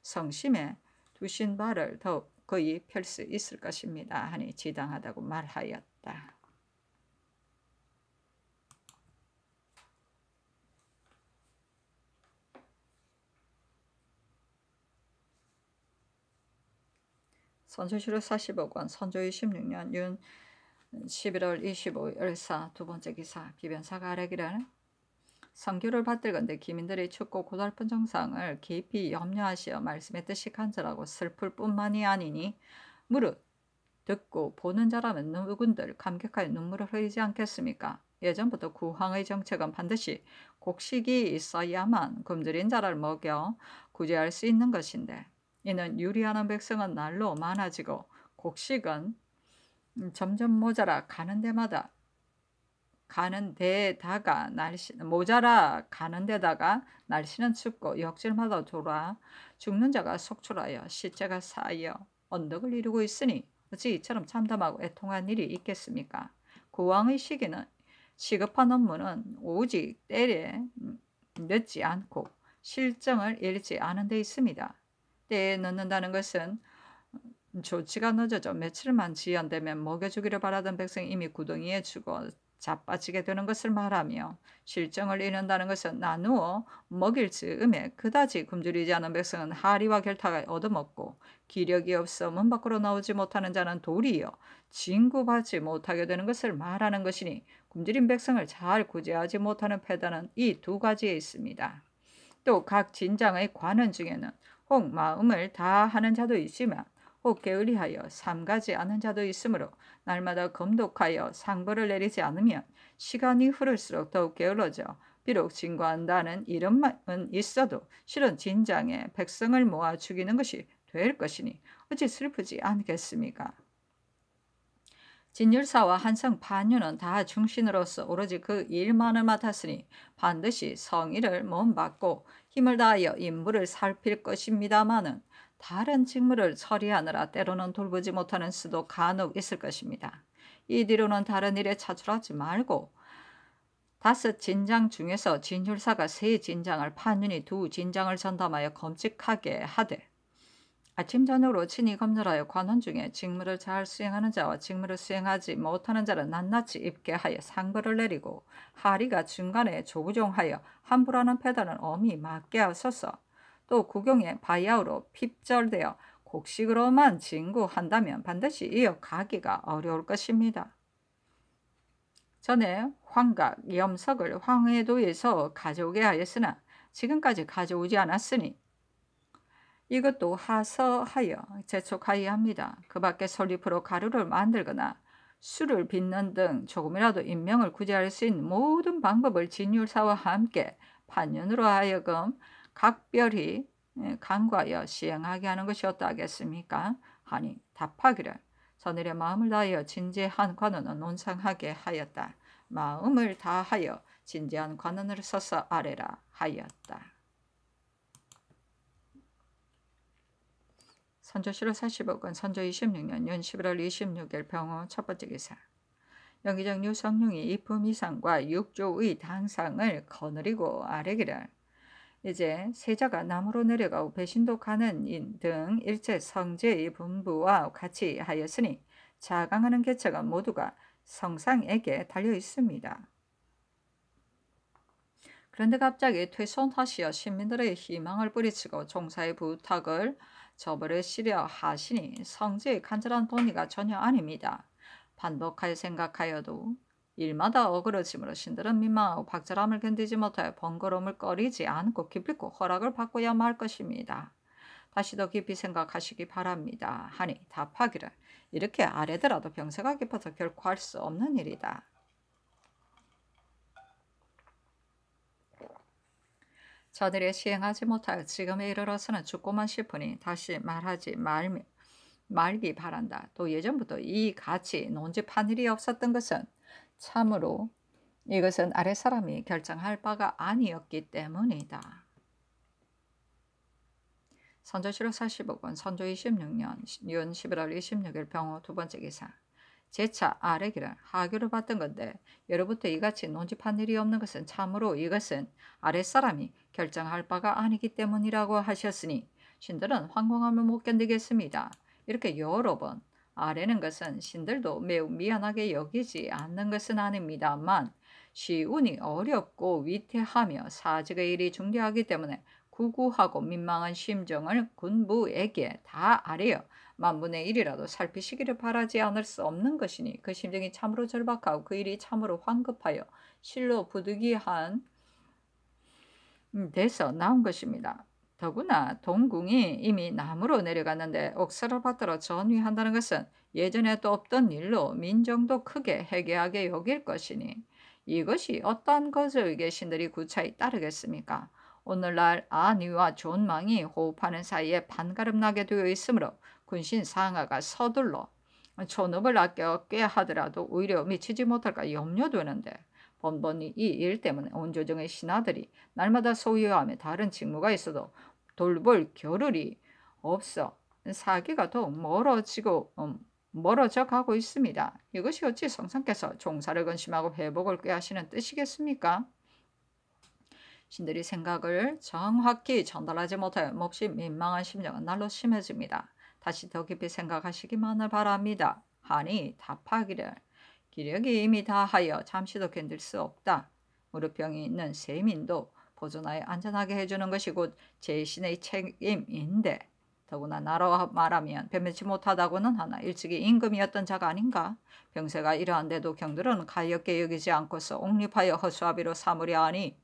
A: 성심에 두신 바를 더욱 거의 펼 수 있을 것입니다 하니 지당하다고 말하였다. 선조실록 45권 선조 26년 윤 11월 25일 을사 두번째 기사 비변사가 아뢰기를 선교를 받들건대 기민들의 춥고 고달픈 정상을 깊이 염려하시어 말씀의 뜻이 간절하고 슬플 뿐만이 아니니 무릇 듣고 보는 자라면 누군들 감격하여 눈물을 흘리지 않겠습니까? 예전부터 구황의 정책은 반드시 곡식이 있어야만 굶주린 자를 먹여 구제할 수 있는 것인데 이는 유리하는 백성은 날로 많아지고 곡식은 점점 모자라 가는 데다가 날씨는 춥고 역질마다 돌아 죽는 자가 속출하여 시체가 쌓여 언덕을 이루고 있으니 어찌 이처럼 참담하고 애통한 일이 있겠습니까? 구왕의 시기는 시급한 업무는 오직 때에 늦지 않고 실정을 잃지 않은 데 있습니다. 때에 늦는다는 것은 조치가 늦어져 며칠만 지연되면 먹여주기를 바라던 백성이 이미 구덩이에 죽어 자빠지게 되는 것을 말하며 실정을 잃는다는 것은 나누어 먹일 즈음에 그다지 굶주리지 않은 백성은 하리와 결탁을 얻어먹고 기력이 없어 문 밖으로 나오지 못하는 자는 도리어 징구받지 못하게 되는 것을 말하는 것이니 굶주린 백성을 잘 구제하지 못하는 패단은 이 두 가지에 있습니다. 또 각 진장의 관원 중에는 혹 마음을 다하는 자도 있지만 혹 게을리하여 삼가지 않은 자도 있으므로 날마다 검독하여 상벌을 내리지 않으면 시간이 흐를수록 더욱 게을러져 비록 진과한다는 이름은 있어도 실은 진장에 백성을 모아 죽이는 것이 될 것이니 어찌 슬프지 않겠습니까? 진율사와 한성 판유는 다 중신으로서 오로지 그 일만을 맡았으니 반드시 성의를 몸받고 힘을 다하여 임무를 살필 것입니다마는 다른 직무를 처리하느라 때로는 돌보지 못하는 수도 간혹 있을 것입니다. 이 뒤로는 다른 일에 차출하지 말고 5 진장 중에서 진율사가 3 진장을, 판윤이 2 진장을 전담하여 검직하게 하되 아침 저녁으로 친히 검열하여 관원 중에 직무를 잘 수행하는 자와 직무를 수행하지 못하는 자를 낱낱이 입계하여 상벌을 내리고 하리가 중간에 조부종하여 함부라는 패단을 엄히 맞게 하소서. 또 국용의 바야흐로 핍절되어 곡식으로만 진구한다면 반드시 이어가기가 어려울 것입니다. 전에 황각, 염석을 황해도에서 가져오게 하였으나 지금까지 가져오지 않았으니 이것도 하서하여 재촉하여야 합니다. 그 밖에 솔잎으로 가루를 만들거나 술을 빚는 등 조금이라도 인명을 구제할 수 있는 모든 방법을 진율사와 함께 판윤으로 하여금 각별히 간과하여 시행하게 하는 것이 어떠하겠습니까? 하니 답하기를 전일의 마음을 다하여 진지한 관원은 논상하게 하였다. 마음을 다하여 진지한 관원을 서서 아래라 하였다. 선조실록 45권 선조 26년 윤 11월 26일 병호 첫 번째 기사. 영의정 유성룡이 이품 이상과 6조의 당상을 거느리고 아뢰기를 이제 세자가 남으로 내려가고 배신도 가는 인 등 일체 성제의 분부와 같이 하였으니 자강하는 계책은 모두가 성상에게 달려 있습니다. 그런데 갑자기 퇴손하시어 신민들의 희망을 뿌리치고 종사의 부탁을 저버리시려 하시니 성제의 간절한 본의가 전혀 아닙니다. 반복하여 생각하여도 일마다 어그러짐으로 신들은 민망하고 박절함을 견디지 못하여 번거로움을 꺼리지 않고 기필코 허락을 받고야 말 것입니다. 다시 더 깊이 생각하시기 바랍니다. 하니 답하기를 이렇게 아뢰더라도 병세가 깊어서 결코 할 수 없는 일이다. 저들이 시행하지 못하여 지금에 이르러서는 죽고만 싶으니 다시 말하지 말기 바란다. 또 예전부터 이 같이 논집한 일이 없었던 것은 참으로 이것은 아랫사람이 결정할 바가 아니었기 때문이다. 선조실록 45권 선조 26년 윤 11월 26일 병호 두 번째 기사. 재차 아뢰기를 하교를 받던 건데 예로부터 이같이 논집한 일이 없는 것은 참으로 이것은 아랫사람이 결정할 바가 아니기 때문이라고 하셨으니 신들은 황공함을 못 견디겠습니다. 이렇게 여러 번 아뢰는 것은 신들도 매우 미안하게 여기지 않는 것은 아닙니다만 시운이 어렵고 위태하며 사직의 일이 중대하기 때문에 구구하고 민망한 심정을 군부에게 다 아뢰어 만분의 1이라도 살피시기를 바라지 않을 수 없는 것이니 그 심정이 참으로 절박하고 그 일이 참으로 황급하여 실로 부득이한 데서 나온 것입니다. 더구나 동궁이 이미 남으로 내려갔는데 옥사를 받들어 전위한다는 것은 예전에도 없던 일로 민정도 크게 해괴하게 여길 것이니 이것이 어떠한 거저에게 신들이 구차히 따르겠습니까? 오늘날 안위와 존망이 호흡하는 사이에 반가름 나게 되어 있으므로 군신 상하가 서둘러 존업을 아껴 하더라도 오히려 미치지 못할까 염려되는데 번번이 이 일 때문에 온조정의 신하들이 날마다 소유하며 다른 직무가 있어도 돌볼 겨를이 없어 사기가 더욱 멀어져 가고 있습니다. 이것이 어찌 성상께서 종사를 근심하고 회복을 꾀하시는 뜻이겠습니까? 신들이 생각을 정확히 전달하지 못하여 몹시 민망한 심정은 날로 심해집니다. 다시 더 깊이 생각하시기만을 바랍니다. 하니 답하기를 기력이 이미 다하여 잠시도 견딜 수 없다. 무릎병이 있는 세민도 보존하여 안전하게 해주는 것이 곧 제신의 책임인데 더구나 나로 말하면 변변치 못하다고는 하나 일찍이 임금이었던 자가 아닌가? 병세가 이러한데도 경들은 가엾게 여기지 않고서 옹립하여 허수아비로 삼으려 하니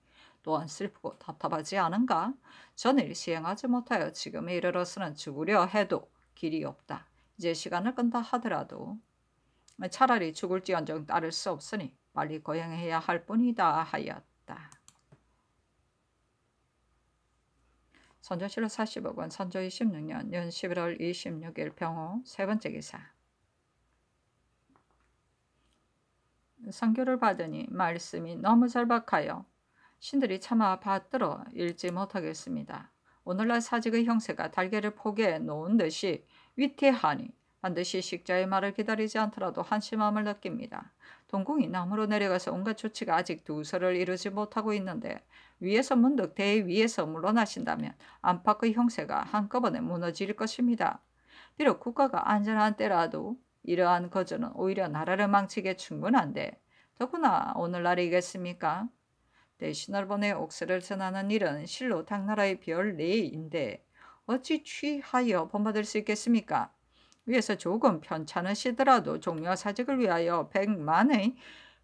A: 또한 슬프고 답답하지 않은가? 전일 시행하지 못하여 지금에 이르러서는 죽으려 해도 길이 없다. 이제 시간을 끈다 하더라도 차라리 죽을지언정 따를 수 없으니 빨리 거행해야 할 뿐이다 하였다. 선조실록 40억 원, 선조 26년 연 11월 26일 병호 세 번째 기사. 선교를 받으니 말씀이 너무 절박하여 신들이 차마 받들어 읽지 못하겠습니다. 오늘날 사직의 형세가 달걀을 포개해 놓은 듯이 위태하니 반드시 식자의 말을 기다리지 않더라도 한심함을 느낍니다. 동궁이 나무로 내려가서 온갖 조치가 아직 두서를 이루지 못하고 있는데 위에서 문득 대위에서 물러나신다면 안팎의 형세가 한꺼번에 무너질 것입니다. 비록 국가가 안전한 때라도 이러한 거절은 오히려 나라를 망치기에 충분한데 더구나 오늘날이겠습니까? 대신을 보내 옥세를 전하는 일은 실로 당나라의 별 내인데 어찌 취하여 본받을 수 있겠습니까? 위에서 조금 편찮으시더라도 종묘 사직을 위하여 100만의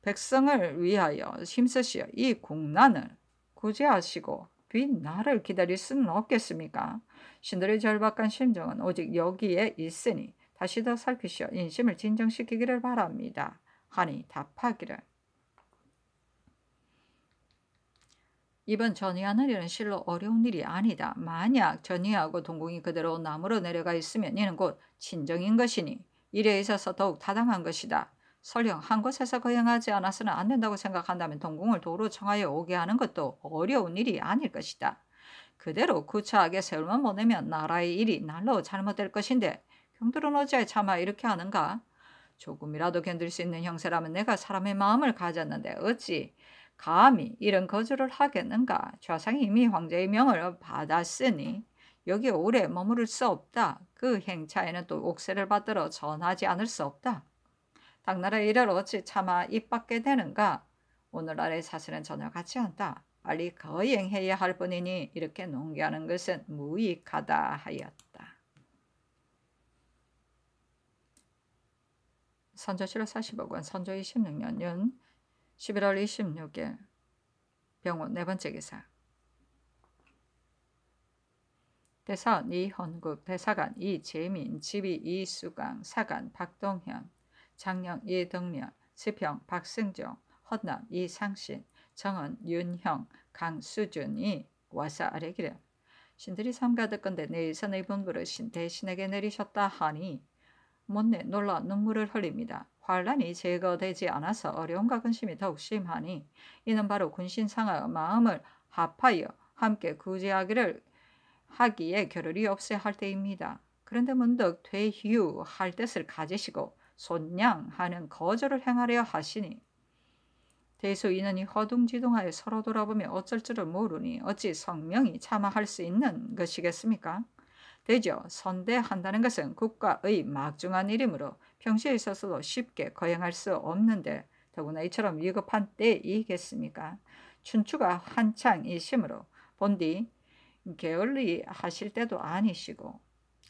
A: 백성을 위하여 힘쓰시어 이 국난을 구제하시고 뒷날을 기다릴 수는 없겠습니까? 신들의 절박한 심정은 오직 여기에 있으니 다시 더 살피시어 인심을 진정시키기를 바랍니다. 하니 답하기를 이번 전이하는 일은 실로 어려운 일이 아니다. 만약 전이하고 동궁이 그대로 남으로 내려가 있으면 이는 곧 친정인 것이니 일에 있어서 더욱 타당한 것이다. 설령 한 곳에서 거행하지 않아서는 안 된다고 생각한다면 동궁을 도로 청하여 오게 하는 것도 어려운 일이 아닐 것이다. 그대로 구차하게 세월만 보내면 나라의 일이 날로 잘못될 것인데 경들은 어찌 차마 이렇게 하는가? 조금이라도 견딜 수 있는 형세라면 내가 사람의 마음을 가졌는데 어찌 감히 이런 거절을 하겠는가? 좌상이 이미 황제의 명을 받았으니 여기에 오래 머무를 수 없다. 그 행차에는 또 옥세를 받들어 전하지 않을 수 없다. 당나라의 일을 어찌 차마 입 받게 되는가? 오늘날의 사실은 전혀 같지 않다. 빨리 거행해야 할 뿐이니 이렇게 농기하는 것은 무익하다 하였다. 선조실록 40억 원, 선조 26년 연 11월 26일 병호 네 번째 기사. 대사원 이헌국, 대사관 이재민, 지비 이수강, 사관 박동현, 장령 이덕면, 지평 박승종, 헌남 이상신, 정원 윤형, 강수준이 와서 아뢰기를 신들이 삼가듣건대 내일선의 분부를 대신에게 내리셨다 하니 못내 놀라 눈물을 흘립니다. 환란이 제거되지 않아서 어려움과 근심이 더욱 심하니 이는 바로 군신상하의 마음을 합하여 함께 구제하기를 하기에 겨를이 없어야 할 때입니다. 그런데 문득 퇴휴할 뜻을 가지시고 손냥하는 거절을 행하려 하시니 대소 인원이 허둥지둥하여 서로 돌아보며 어쩔 줄을 모르니 어찌 성명이 참아할 수 있는 것이겠습니까? 대저 선대한다는 것은 국가의 막중한 일이므로 평시에 있어서도 쉽게 거행할 수 없는데 더구나 이처럼 위급한 때이겠습니까? 춘추가 한창이시므로 본디 게을리 하실 때도 아니시고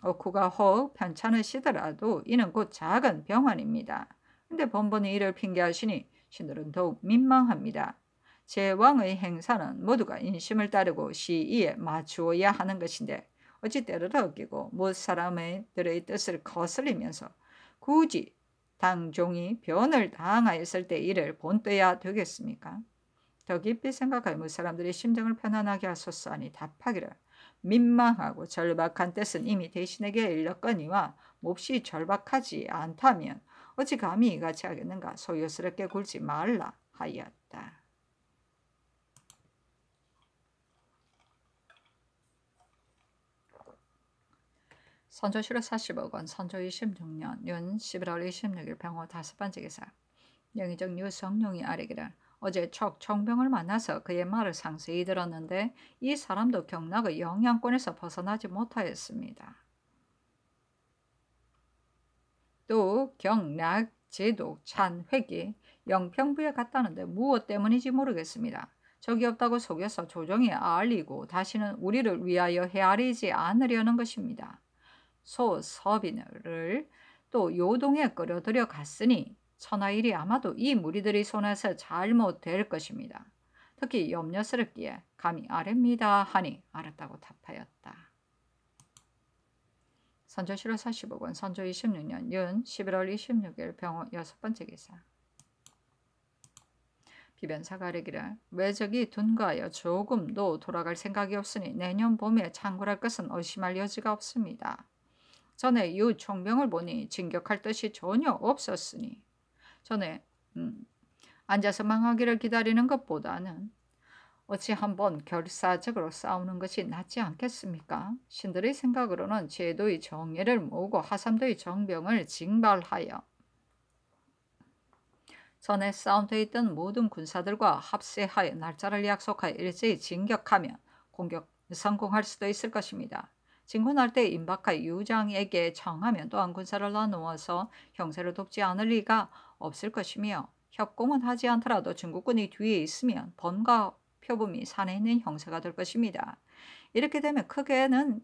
A: 억후가 허 편찮으시더라도 이는 곧 작은 병환입니다. 근데 번번이 이를 핑계하시니 신들은 더욱 민망합니다. 제왕의 행사는 모두가 인심을 따르고 시의에 맞추어야 하는 것인데 어찌 때를 어기고 못 사람들의 뜻을 거슬리면서 굳이 당종이 변을 당하였을 때 이를 본떠야 되겠습니까? 더 깊이 생각하여 못 사람들의 심정을 편안하게 하소서 하니 답하기를 민망하고 절박한 뜻은 이미 대신에게 일렀거니와 몹시 절박하지 않다면 어찌 감히 이같이 하겠는가? 소요스럽게 굴지 말라 하였다. 선조실록 40억 원, 선조 26년 윤 11월 26일 병호 다섯 번째 기사. 영의정 유성룡이 아뢰기를 어제 척청병을 만나서 그의 말을 상세히 들었는데 이 사람도 경락의 영향권에서 벗어나지 못하였습니다. 또 경락, 제독, 찬획이 영평부에 갔다는데 무엇 때문인지 모르겠습니다. 적이 없다고 속여서 조정에 알리고 다시는 우리를 위하여 헤아리지 않으려는 것입니다. 소서빈을 또 요동에 끌어들여 갔으니 천하일이 아마도 이 무리들의 손에서 잘못될 것입니다. 특히 염려스럽기에 감히 아뢰입니다 하니 알았다고 답하였다. 선조실록 45억 원, 선조 26년 윤 11월 26일 병호 여섯 번째 기사. 기변사가 아뢰기를 외적이 둔거하여 조금도 돌아갈 생각이 없으니 내년 봄에 창궐할 것은 의심할 여지가 없습니다. 전에 유 총병을 보니 진격할 뜻이 전혀 없었으니 전에 앉아서 망하기를 기다리는 것보다는 어찌 한번 결사적으로 싸우는 것이 낫지 않겠습니까? 신들의 생각으로는 제도의 정예를 모으고 하삼도의 정병을 징발하여 전에 싸움돼 있던 모든 군사들과 합세하여 날짜를 약속하여 일제히 진격하면 성공할 수도 있을 것입니다. 진군할 때 임박하여 유장에게 청하면 또한 군사를 나누어서 형세를 돕지 않을 리가 없을 것이며 협공은 하지 않더라도 중국군이 뒤에 있으면 번과 표범이 산에 있는 형세가 될 것입니다. 이렇게 되면 크게는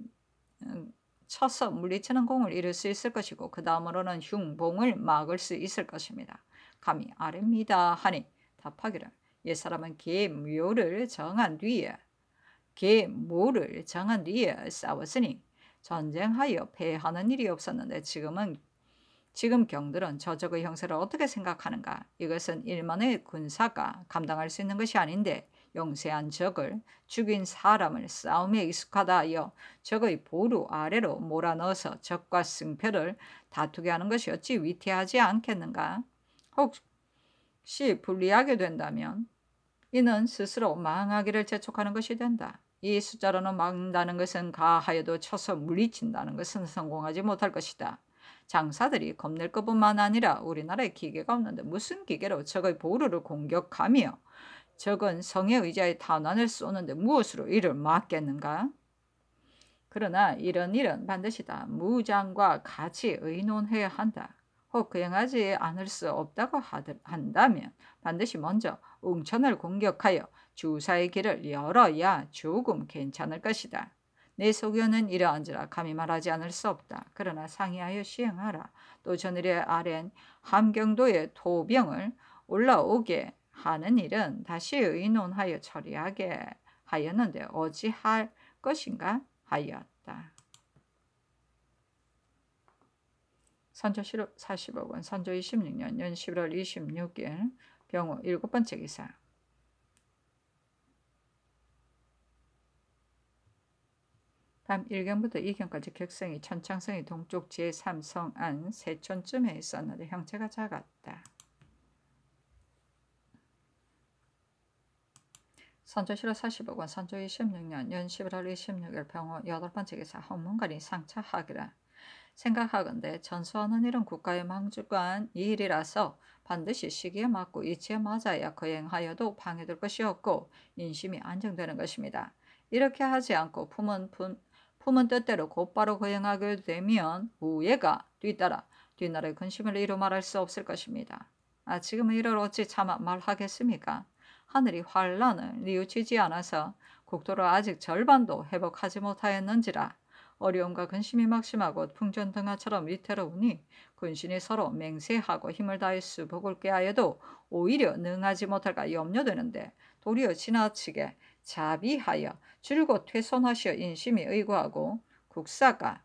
A: 쳐서 물리치는 공을 이룰 수 있을 것이고 그 다음으로는 흉봉을 막을 수 있을 것입니다. 감히 아뢰입니다 하니 답하기를 옛사람은 계모를 정한 뒤에 싸웠으니 전쟁하여 패하는 일이 없었는데 지금 경들은 저적의 형세를 어떻게 생각하는가? 이것은 일만의 군사가 감당할 수 있는 것이 아닌데 영세한 적을 죽인 사람을 싸움에 익숙하다 하여 적의 보루 아래로 몰아넣어서 적과 승패를 다투게 하는 것이 어찌 위태하지 않겠는가? 혹시 불리하게 된다면 이는 스스로 망하기를 재촉하는 것이 된다. 이 숫자로는 막는다는 것은 가하여도 쳐서 물리친다는 것은 성공하지 못할 것이다. 장사들이 겁낼 것뿐만 아니라 우리나라에 기계가 없는데 무슨 기계로 적의 보루를 공격하며 적은 성의 의자에 탄환을 쏘는데 무엇으로 이를 막겠는가? 그러나 이런 일은 반드시 다 무장과 같이 의논해야 한다. 혹 그행하지 않을 수 없다고 한다면 반드시 먼저 웅천을 공격하여 주사의 길을 열어야 조금 괜찮을 것이다. 내 소견은 이러한지라 감히 말하지 않을 수 없다. 그러나 상의하여 시행하라. 또 전일에 아랜 함경도의 토병을 올라오게 하는 일은 다시 의논하여 처리하게 하였는데 어찌할 것인가 하였다. 선조 40억 원, 선조 26년 연 11월 26일 병호 7번째 기사. 밤 1경부터 2경까지 객성이 천창성이 동쪽 제3성안 세촌쯤에 있었는데 형체가 작았다. 선조 7월 40억 원, 선조 26년 연 11월 26일 병호 8번째 기사. 헌문관이 상차하기라. 생각하건대 전수하는 일은 국가의 망주관 이 일이라서 반드시 시기에 맞고 이치에 맞아야 거행하여도 방해될 것이 없고 인심이 안정되는 것입니다. 이렇게 하지 않고 품은 뜻대로 곧바로 거행하게 되면 우예가 뒤따라 뒷날의 근심을 이루 말할 수 없을 것입니다. 지금은 이를 어찌 차마 말하겠습니까? 하늘이 환란을 뉘우치지 않아서 국토를 아직 절반도 회복하지 못하였는지라 어려움과 근심이 막심하고 풍전등화처럼 위태로우니 군신이 서로 맹세하고 힘을 다해 수복을 꾀하여도 오히려 능하지 못할까 염려되는데 도리어 지나치게 자비하여 줄곧 퇴손하시어 인심이 의구하고 국사가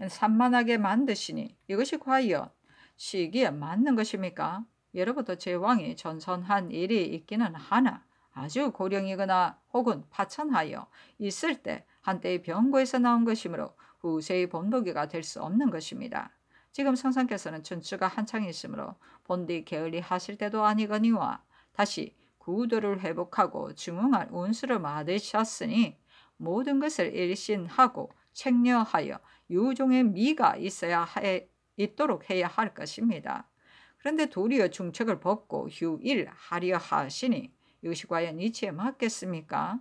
A: 산만하게 만드시니 이것이 과연 시기에 맞는 것입니까? 예로부터 제왕이 전선한 일이 있기는 하나 아주 고령이거나 혹은 파천하여 있을 때 한때의 병고에서 나온 것이므로 후세의 본보기가 될 수 없는 것입니다. 지금 성상께서는 춘추가 한창 있으므로 본디 게을리 하실 때도 아니거니와 다시 구도를 회복하고 중흥할 운수를 받으셨으니 모든 것을 일신하고 책려하여 유종의 미가 있도록 해야 할 것입니다. 그런데 도리어 중책을 벗고 휴일하려 하시니 이것이 과연 이치에 맞겠습니까?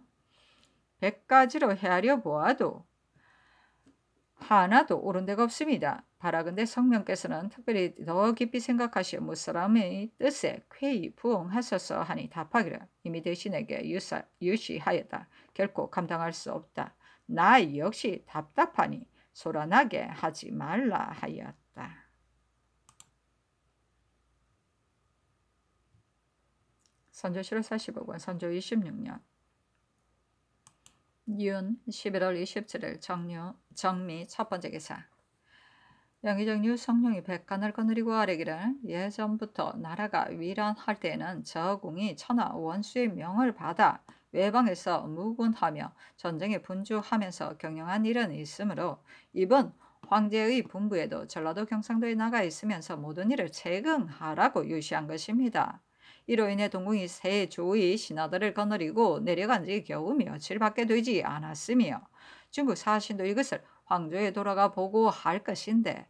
A: 100가지로 헤아려 보아도 하나도 옳은 데가 없습니다. 바라건대 성명께서는 특별히 더 깊이 생각하시어 무사람의 뜻에 쾌히 부응하소서 하니 답하기를 이미 대신에게 유시하였다. 결코 감당할 수 없다. 나 역시 답답하니 소란하게 하지 말라 하였다. 선조 7월 40억 원, 선조 26년 윤 11월 27일 정미 첫 번째 기사. 영의정 유성룡이 백간을 거느리고 아뢰기를 예전부터 나라가 위란할 때에는 저궁이 천하 원수의 명을 받아 외방에서 무군하며 전쟁에 분주하면서 경영한 일은 있으므로 이번 황제의 분부에도 전라도 경상도에 나가 있으면서 모든 일을 재경하라고 유시한 것입니다. 이로 인해 동궁이 세조의 신하들을 거느리고 내려간 지 겨우 며칠밖에 되지 않았으며 중국 사신도 이것을 황조에 돌아가 보고할 것인데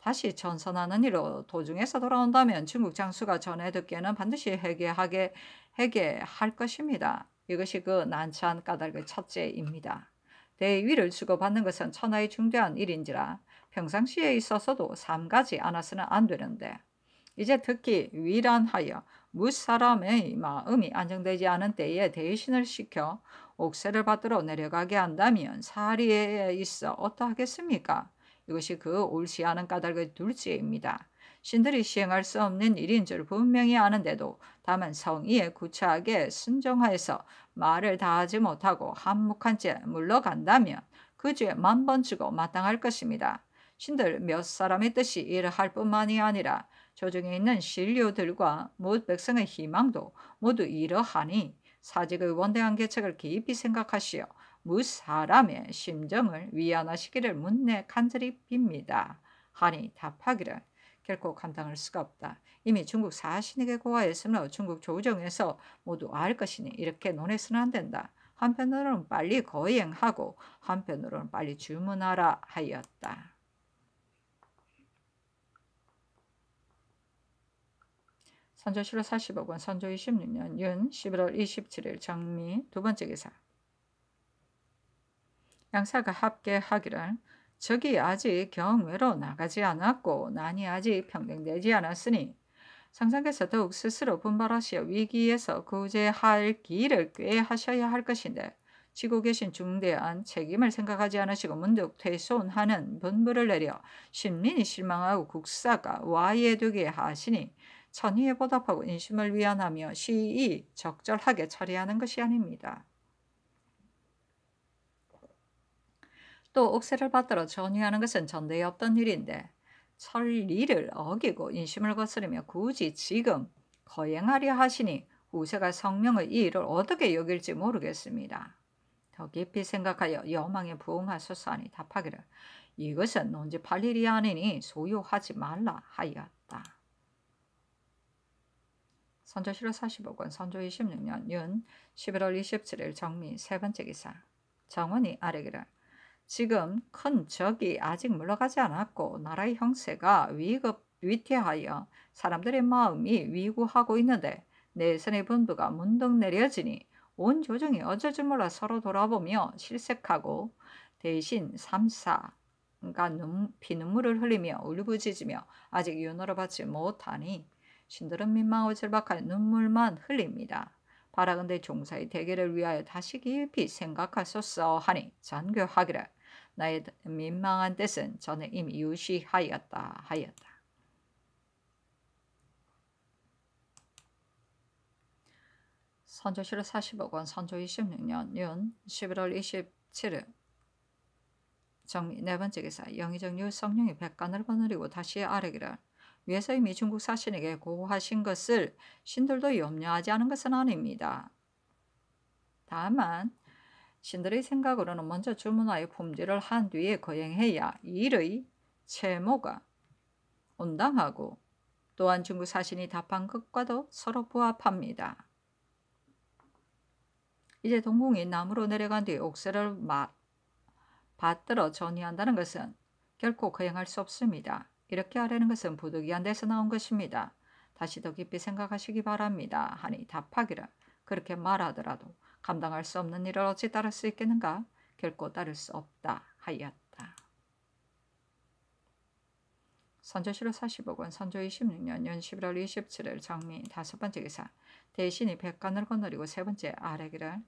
A: 다시 전선하는 일로 도중에서 돌아온다면 중국 장수가 전해 듣기에는 반드시 회개할 것입니다. 이것이 그 난처한 까닭의 첫째입니다. 대위를 주고받는 것은 천하의 중대한 일인지라 평상시에 있어서도 삼가지 않아서는 안 되는데 이제 특히 위란하여 무사람의 마음이 안정되지 않은 때에 대신을 시켜 옥세를 받들어 내려가게 한다면 사리에 있어 어떠하겠습니까? 이것이 그 옳지 않은 까닭의 둘째입니다. 신들이 시행할 수 없는 일인 줄 분명히 아는데도 다만 성의에 구차하게 순종하여서 말을 다하지 못하고 한묵한 채 물러간다면 그 죄 만번 주고 마땅할 것입니다. 신들 몇 사람의 뜻이 이러할 뿐만이 아니라 조정에 있는 신료들과 못 백성의 희망도 모두 이러하니 사직의 원대한 계책을 깊이 생각하시어 무사람의 심정을 위안하시기를 문내 간절히 빕니다. 하니 답하기를 결코 감당할 수가 없다. 이미 중국 사신에게 고하였으므로 중국 조정에서 모두 알 것이니 이렇게 논해서는 안 된다. 한편으로는 빨리 거행하고 한편으로는 빨리 주문하라 하였다. 선조실로 45권 선조 26년 윤 11월 27일 정미 두 번째 기사. 양사가 합계하기를 적이 아직 경외로 나가지 않았고 난이 아직 평정되지 않았으니 상상께서 더욱 스스로 분발하시어 위기에서 구제할 길을 꾀하셔야 할 것인데 지고 계신 중대한 책임을 생각하지 않으시고 문득 퇴손하는 분부를 내려 신민이 실망하고 국사가 와해되게 하시니 천의에 보답하고 인심을 위안하며 시의 적절하게 처리하는 것이 아닙니다. 또 옥세를 받들어 전위하는 것은 전대에 없던 일인데 천리를 어기고 인심을 거스르며 굳이 지금 거행하려 하시니 후세가 성명의 이 일을 어떻게 여길지 모르겠습니다. 더 깊이 생각하여 여망에 부응하소서 하니 답하기를 이것은 논집할 일이 아니니 소요하지 말라 하였다. 선조실로 45권 선조 26년 윤 11월 27일 정미 세 번째 기사. 정원이 아뢰기를 지금 큰 적이 아직 물러가지 않았고 나라의 형세가 위태하여 사람들의 마음이 위구하고 있는데 내선의 분부가 문득 내려지니 온 조정이 어쩔 줄 몰라 서로 돌아보며 실색하고 대신 삼사가 피눈물을 흘리며 울부짖으며 아직 윤호를 받지 못하니 신들은 민망하고 절박하여 눈물만 흘립니다. 바라건대 종사의 대계를 위하여 다시 깊이 생각하소서 하니 전교하기를 나의 민망한 뜻은 전에 이미 유시하였다 하였다. 선조실로 45권 선조 26년 윤 11월 27일 정미 네 번째 기사. 영의정 유성룡이 백간을 거느리고 다시 아뢰기를 위에서 이미 중국 사신에게 고하신 것을 신들도 염려하지 않은 것은 아닙니다. 다만 신들의 생각으로는 먼저 주문하여 품질을 한 뒤에 거행해야 일의 채모가 온당하고 또한 중국 사신이 답한 것과도 서로 부합합니다. 이제 동궁이 남으로 내려간 뒤 옥세를 받들어 전이한다는 것은 결코 거행할 수 없습니다. 이렇게 하려는 것은 부득이한 데서 나온 것입니다. 다시 더 깊이 생각하시기 바랍니다. 하니 답하기를 그렇게 말하더라도 감당할 수 없는 일을 어찌 따를 수 있겠는가? 결코 따를 수 없다 하였다. 선조실로 45권 선조 26년 윤 11월 27일 정미 다섯 번째 기사. 대신이 백간을 거느리고 세 번째 아뢰기를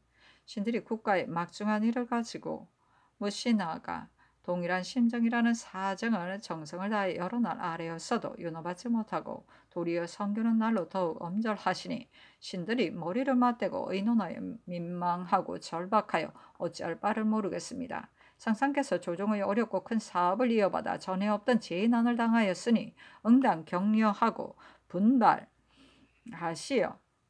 A: 신들이 국가의 막중한 일을 가지고 무신하가 동일한 심정이라는 사정을 정성을 다해 여러 날 아뢰었어도 윤호받지 못하고 도리어 성교는 날로 더욱 엄절하시니 신들이 머리를 맞대고 의논하여 민망하고 절박하여 어찌할 바를 모르겠습니다. 상상께서 조정의 어렵고 큰 사업을 이어받아 전에 없던 재난을 당하였으니 응당 격려하고 분발하시어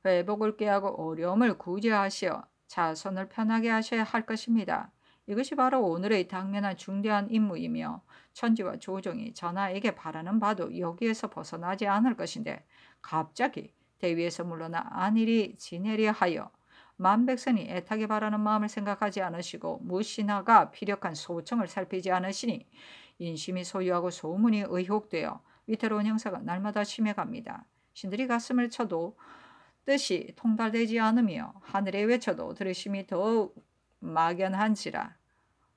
A: 회복을 꾀하고 어려움을 구제하시어 자손을 편하게 하셔야 할 것입니다. 이것이 바로 오늘의 당면한 중대한 임무이며 천지와 조정이 전하에게 바라는 바도 여기에서 벗어나지 않을 것인데 갑자기 대위에서 물러나 안일이 지내려 하여 만백성이 애타게 바라는 마음을 생각하지 않으시고 무신하가 피력한 소청을 살피지 않으시니 인심이 소유하고 소문이 의혹되어 위태로운 형사가 날마다 심해갑니다. 신들이 가슴을 쳐도 뜻이 통달되지 않으며 하늘에 외쳐도 들으심이 더욱 막연한지라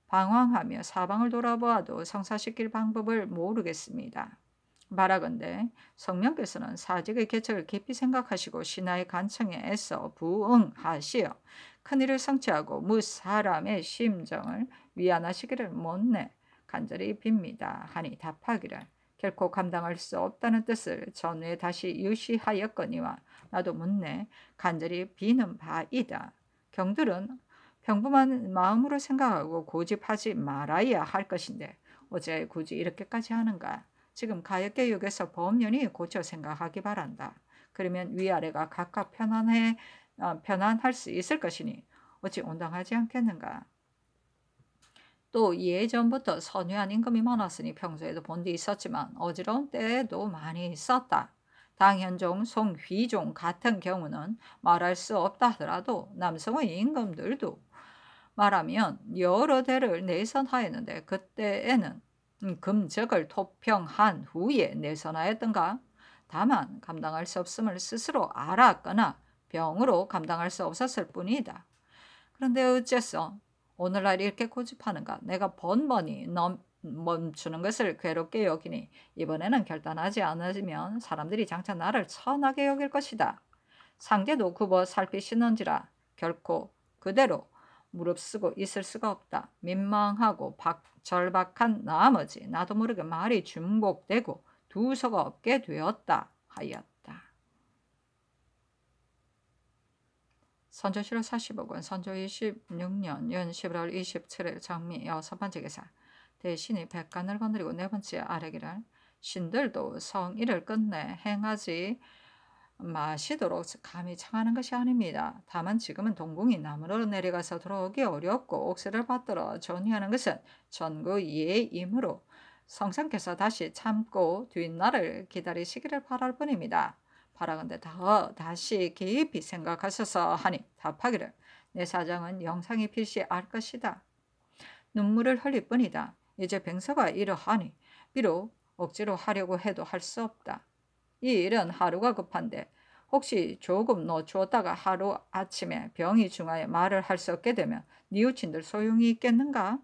A: 방황하며 사방을 돌아보아도 성사시킬 방법을 모르겠습니다. 바라건대 성령께서는 사직의 계책을 깊이 생각하시고 신하의 간청에 애써 부응하시어 큰일을 성취하고 무사람의 심정을 위안하시기를 못내 간절히 빕니다 하니 답하기를 결코 감당할 수 없다는 뜻을 전후에 다시 유시하였거니와 나도 못내 간절히 비는 바이다. 경들은 평범한 마음으로 생각하고 고집하지 말아야 할 것인데 어째 굳이 이렇게까지 하는가? 지금 가엾게 여겨서 범연히 고쳐 생각하기 바란다. 그러면 위아래가 각각 편안할 수 있을 것이니 어찌 온당하지 않겠는가? 또 예전부터 선회한 임금이 많았으니 평소에도 본디 있었지만 어지러운 때에도 많이 있었다. 당현종, 송휘종 같은 경우는 말할 수 없다 하더라도 남성의 임금들도 말하면 여러 대를 내선하였는데 그때에는 금적을 토평한 후에 내선하였던가? 다만 감당할 수 없음을 스스로 알았거나 병으로 감당할 수 없었을 뿐이다. 그런데 어째서 오늘날 이렇게 고집하는가? 내가 번번이 멈추는 것을 괴롭게 여기니 이번에는 결단하지 않으면 사람들이 장차 나를 천하게 여길 것이다. 상대도 굽어 살피시는지라 결코 그대로 무릅쓰고 있을 수가 없다. 민망하고 절박한 나머지 나도 모르게 말이 중복되고 두서가 없게 되었다 하였다. 선조실록 45권 선조 26년 연 11월 27일 정미 6번째 기사 대신이 백간을 거느리고 네 번째 아뢰기를 신들도 성일을 끝내 행하지 마시도록 감히 청하는 것이 아닙니다. 다만 지금은 동궁이 남으로 내려가서 들어오기 어렵고 옥새를 받들어 전이하는 것은 전구 예이므로 성상께서 다시 참고 뒷날을 기다리시기를 바랄 뿐입니다. 바라건대 다시 깊이 생각하셔서 하니 답하기를 내 사정은 영상이 필시 알 것이다. 눈물을 흘릴 뿐이다. 이제 병서가 이러하니 비록 억지로 하려고 해도 할 수 없다. 이 일은 하루가 급한데 혹시 조금 놓주었다가 하루 아침에 병이 중하여 말을 할 수 없게 되면 뉘우친들 소용이 있겠는가?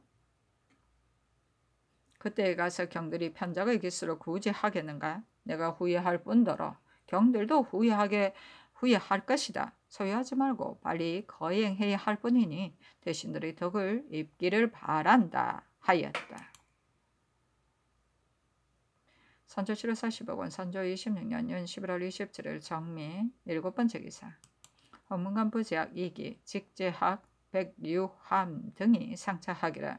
A: 그때에 가서 경들이 편작의 기수로 굳이 하겠는가? 내가 후회할 뿐더러 경들도 후회할 것이다. 소유하지 말고 빨리 거행해야 할 뿐이니 대신들의 덕을 입기를 바란다 하였다. 선조실록 45권 선조 26년 연 11월 27일 정미 7번째 기사 헌문관 부제학 2기 직제학 백유함 등이 상차하기를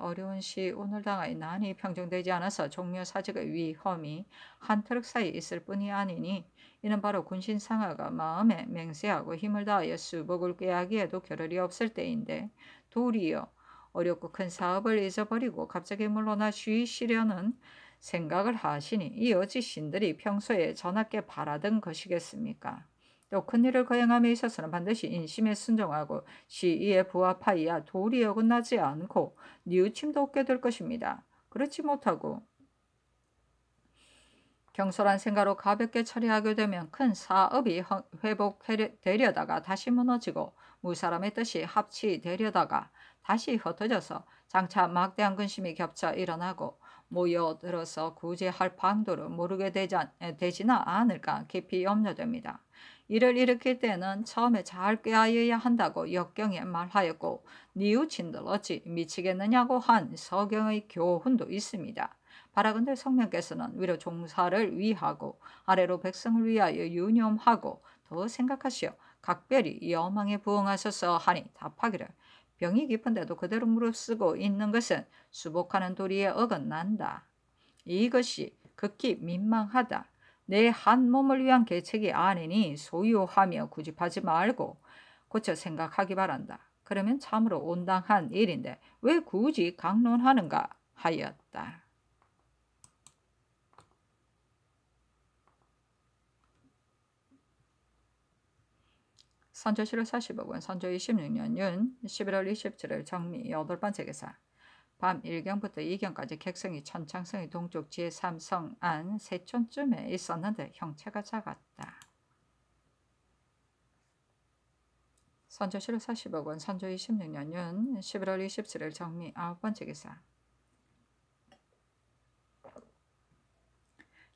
A: 어려운 시 오늘 당하여 난이 평정되지 않아서 종묘 사직의 위험이 한 트럭 사이에 있을 뿐이 아니니 이는 바로 군신 상하가 마음에 맹세하고 힘을 다하여 수복을 꾀하기에도 겨를이 없을 때인데 도리어 어렵고 큰 사업을 잊어버리고 갑자기 물러나 쉬시려는 생각을 하시니 이 어찌 신들이 평소에 전하께 바라던 것이겠습니까? 또 큰일을 거행함에 있어서는 반드시 인심에 순종하고 시의에 부합하여야 도리 어긋나지 않고 뉘우침도 없게 될 것입니다. 그렇지 못하고 경솔한 생각으로 가볍게 처리하게 되면 큰 사업이 회복되려다가 다시 무너지고 무사람의 뜻이 합치되려다가 다시 흩어져서 장차 막대한 근심이 겹쳐 일어나고 모여들어서 구제할 방도를 모르게 되지나 않을까 깊이 염려됩니다. 이를 일으킬 때는 처음에 잘 꾀하여야 한다고 역경에 말하였고 뉘우친들 어찌 미치겠느냐고 한 서경의 교훈도 있습니다. 바라건대 성령께서는 위로 종사를 위하고 아래로 백성을 위하여 유념하고 더 생각하시어 각별히 여망에 부응하셔서 하니 답하기를 병이 깊은데도 그대로 무릅쓰고 있는 것은 수복하는 도리에 어긋난다. 이것이 극히 민망하다. 내 한 몸을 위한 계책이 아니니 소유하며 구집하지 말고 고쳐 생각하기 바란다. 그러면 참으로 온당한 일인데 왜 굳이 강론하는가 하였다. 선조실록 40억원 선조 26년 윤 11월 27일 정미 8번째 기사. 밤 1경부터 2경까지 객성이 천창성이 동쪽 제3성 안 세촌쯤에 있었는데 형체가 작았다. 선조실록 40억원 선조 26년 윤 11월 27일 정미 9번째 기사.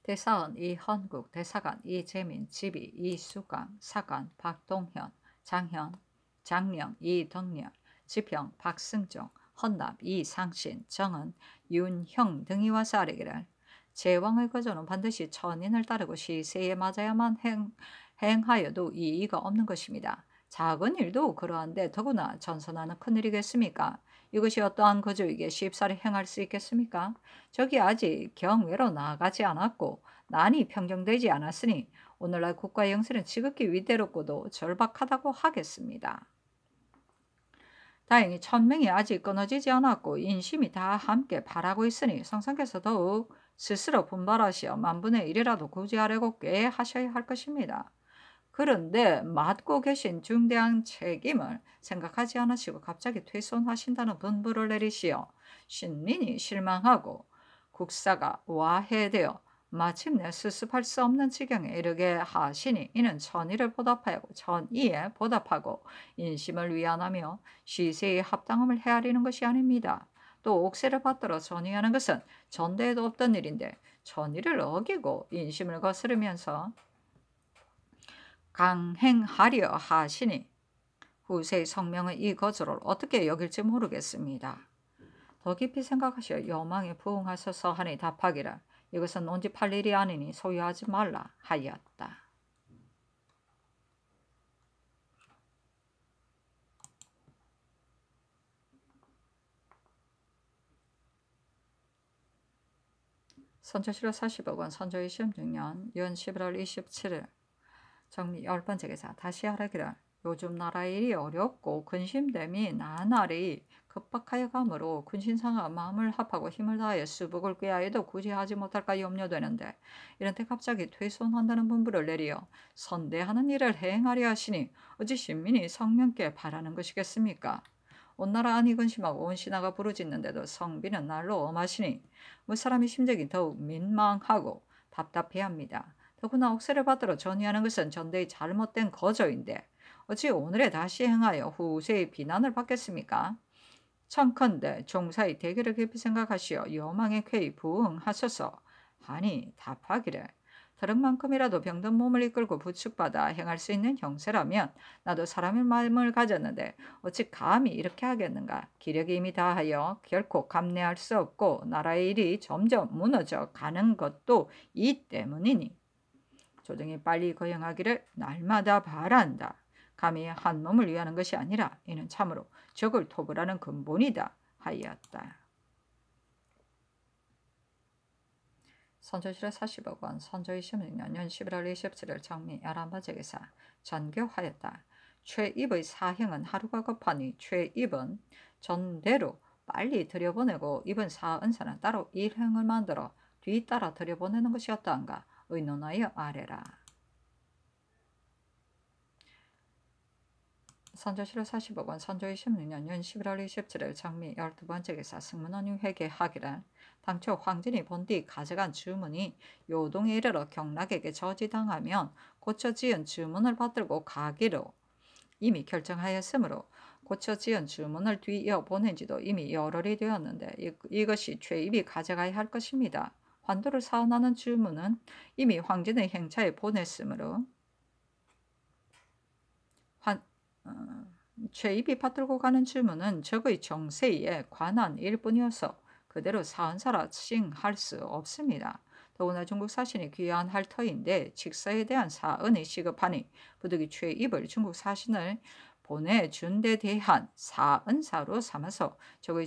A: 대사원 이헌국, 대사관 이재민, 지비 이수강, 사관 박동현, 장령 이덕렬, 지평 박승종, 헌납 이상신, 정은 윤형 등이 와서 아뢰기를 제왕의 거조는 반드시 천인을 따르고 시세에 맞아야만 행하여도 이의가 없는 것입니다. 작은 일도 그러한데 더구나 전선하는 큰일이겠습니까? 이것이 어떠한 거조에게 쉽사리 행할 수 있겠습니까? 저기 아직 경외로 나아가지 않았고 난이 평정되지 않았으니 오늘날 국가 영세는 지극히 위대롭고도 절박하다고 하겠습니다. 다행히 천명이 아직 끊어지지 않았고 인심이 다 함께 바라고 있으니 성상께서 더욱 스스로 분발하시어 만분의 1이라도 구제하려고 꽤 하셔야 할 것입니다. 그런데 맡고 계신 중대한 책임을 생각하지 않으시고 갑자기 퇴손하신다는 분부를 내리시어 신민이 실망하고 국사가 와해되어 마침내 수습할 수 없는 지경에 이르게 하시니 이는 천의를 보답하고 천의에 보답하고 인심을 위안하며 시세에 합당함을 헤아리는 것이 아닙니다. 또 옥세를 받들어 전의하는 것은 전대에도 없던 일인데 천의를 어기고 인심을 거스르면서 강행하려 하시니 후세의 성명의 이 거절을 어떻게 여길지 모르겠습니다. 더 깊이 생각하시어 여망에 부응하셔서 하니 답하기를 이것은 논집할 일이 아니니 소유하지 말라 하였다. 선조실록 40억원 선조 26년 윤 11월 27일 정미 10번째 기사. 다시 하라기를 요즘 나라 일이 어렵고 근심됨이 나날이 급박하여 가므로 군신상하 마음을 합하고 힘을 다하여 수복을 꾀하여도 굳이 하지 못할까 염려되는데 이런 때 갑자기 퇴손한다는 분부를 내리어 선대하는 일을 행하려 하시니 어찌 신민이 성명께 바라는 것이겠습니까? 온 나라 안이 근심하고 온 신하가 부르짖는데도 성비는 날로 엄하시니 무사람의 심정이 더욱 민망하고 답답해합니다. 더구나 옥세를 받들어 전의하는 것은 전대의 잘못된 거저인데 어찌 오늘에 다시 행하여 후세의 비난을 받겠습니까? 청컨대 종사의 대결을 깊이 생각하시어 여망의 쾌히 부응하셔서 하니 답하기를 들은 만큼이라도 병든 몸을 이끌고 부축받아 행할 수 있는 형세라면 나도 사람의 마음을 가졌는데 어찌 감히 이렇게 하겠는가. 기력이 이미 다하여 결코 감내할 수 없고 나라의 일이 점점 무너져 가는 것도 이 때문이니 조정이 빨리 거행하기를 날마다 바란다. 감히 한 몸을 위하는 것이 아니라 이는 참으로 적을 토벌하는 근본이다 하였다. 선조실록 40억원 선조 26년 년 11월 27일 정미 11번째 기사. 전교하였다. 최입의 사행은 하루가 급하니 최입은 전대로 빨리 들여보내고 입은 사은사는 따로 일행을 만들어 뒤따라 들여보내는 것이 어떠한가 의논하여 아래라. 선조실록 40억원 선조 26년 윤 11월 27일 정미 12번째 기사. 승문원이 회개하기를 당초 황진이 본디 가져간 주문이 요동에 이르러 경락에게 저지당하면 고쳐 지은 주문을 받들고 가기로 이미 결정하였으므로 고쳐 지은 주문을 뒤이어 보낸 지도 이미 열흘이 되었는데 이것이 최입이 가져가야 할 것입니다. 환도를 사은하는 주문은 이미 황진의 행차에 보냈으므로 최입이 받들고 가는 주문은 적의 정세에 관한 일뿐이어서 그대로 사은사라 칭할 수 없습니다. 더구나 중국 사신이 귀한 할 터인데 직서에 대한 사은이 시급하니 부득이 최입을 중국 사신을 보내준 데 대한 사은사로 삼아서 적의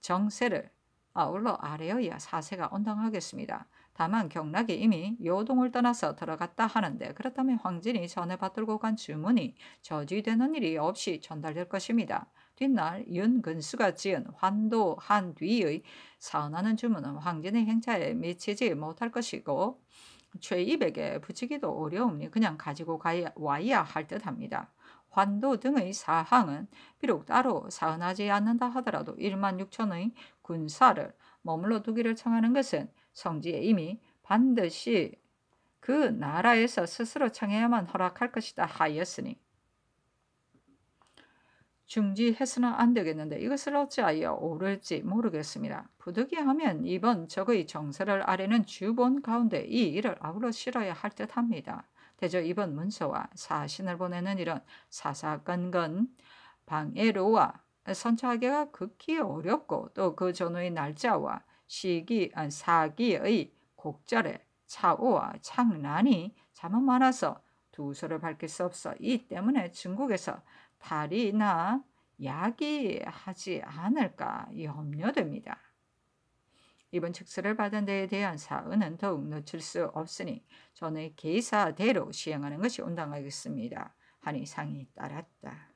A: 정세를 아울러 아뢰어야 사세가 온당하겠습니다. 다만 경락이 이미 요동을 떠나서 들어갔다 하는데 그렇다면 황진이 전에 받들고 간 주문이 저지되는 일이 없이 전달될 것입니다. 뒷날 윤근수가 지은 환도한 뒤의 사은하는 주문은 황진의 행차에 미치지 못할 것이고 최입에게 붙이기도 어려우니 그냥 가지고 와야 할 듯합니다. 환도 등의 사항은 비록 따로 사은하지 않는다 하더라도 1만 6천의 군사를 머물러 두기를 청하는 것은 성지에 이미 반드시 그 나라에서 스스로 청해야만 허락할 것이다 하였으니 중지해서는 안 되겠는데 이것을 어찌하여 옳을지 모르겠습니다. 부득이하면 이번 적의 정세를 아뢰는 주본 가운데 이 일을 아울러 실어야 할 듯합니다. 대저 이번 문서와 사신을 보내는 일은 사사건건 방해로와 선처하기가 극히 어렵고 또 그 전후의 날짜와 사기의 곡절에 차오와 창란이 참 많아서 두서를 밝힐 수 없어 이 때문에 중국에서 탈이나 야기하지 않을까 염려됩니다. 이번 칙서를 받은 데에 대한 사은은 더욱 늦출 수 없으니 전의 계사대로 시행하는 것이 온당하겠습니다. 하니 상이 따랐다.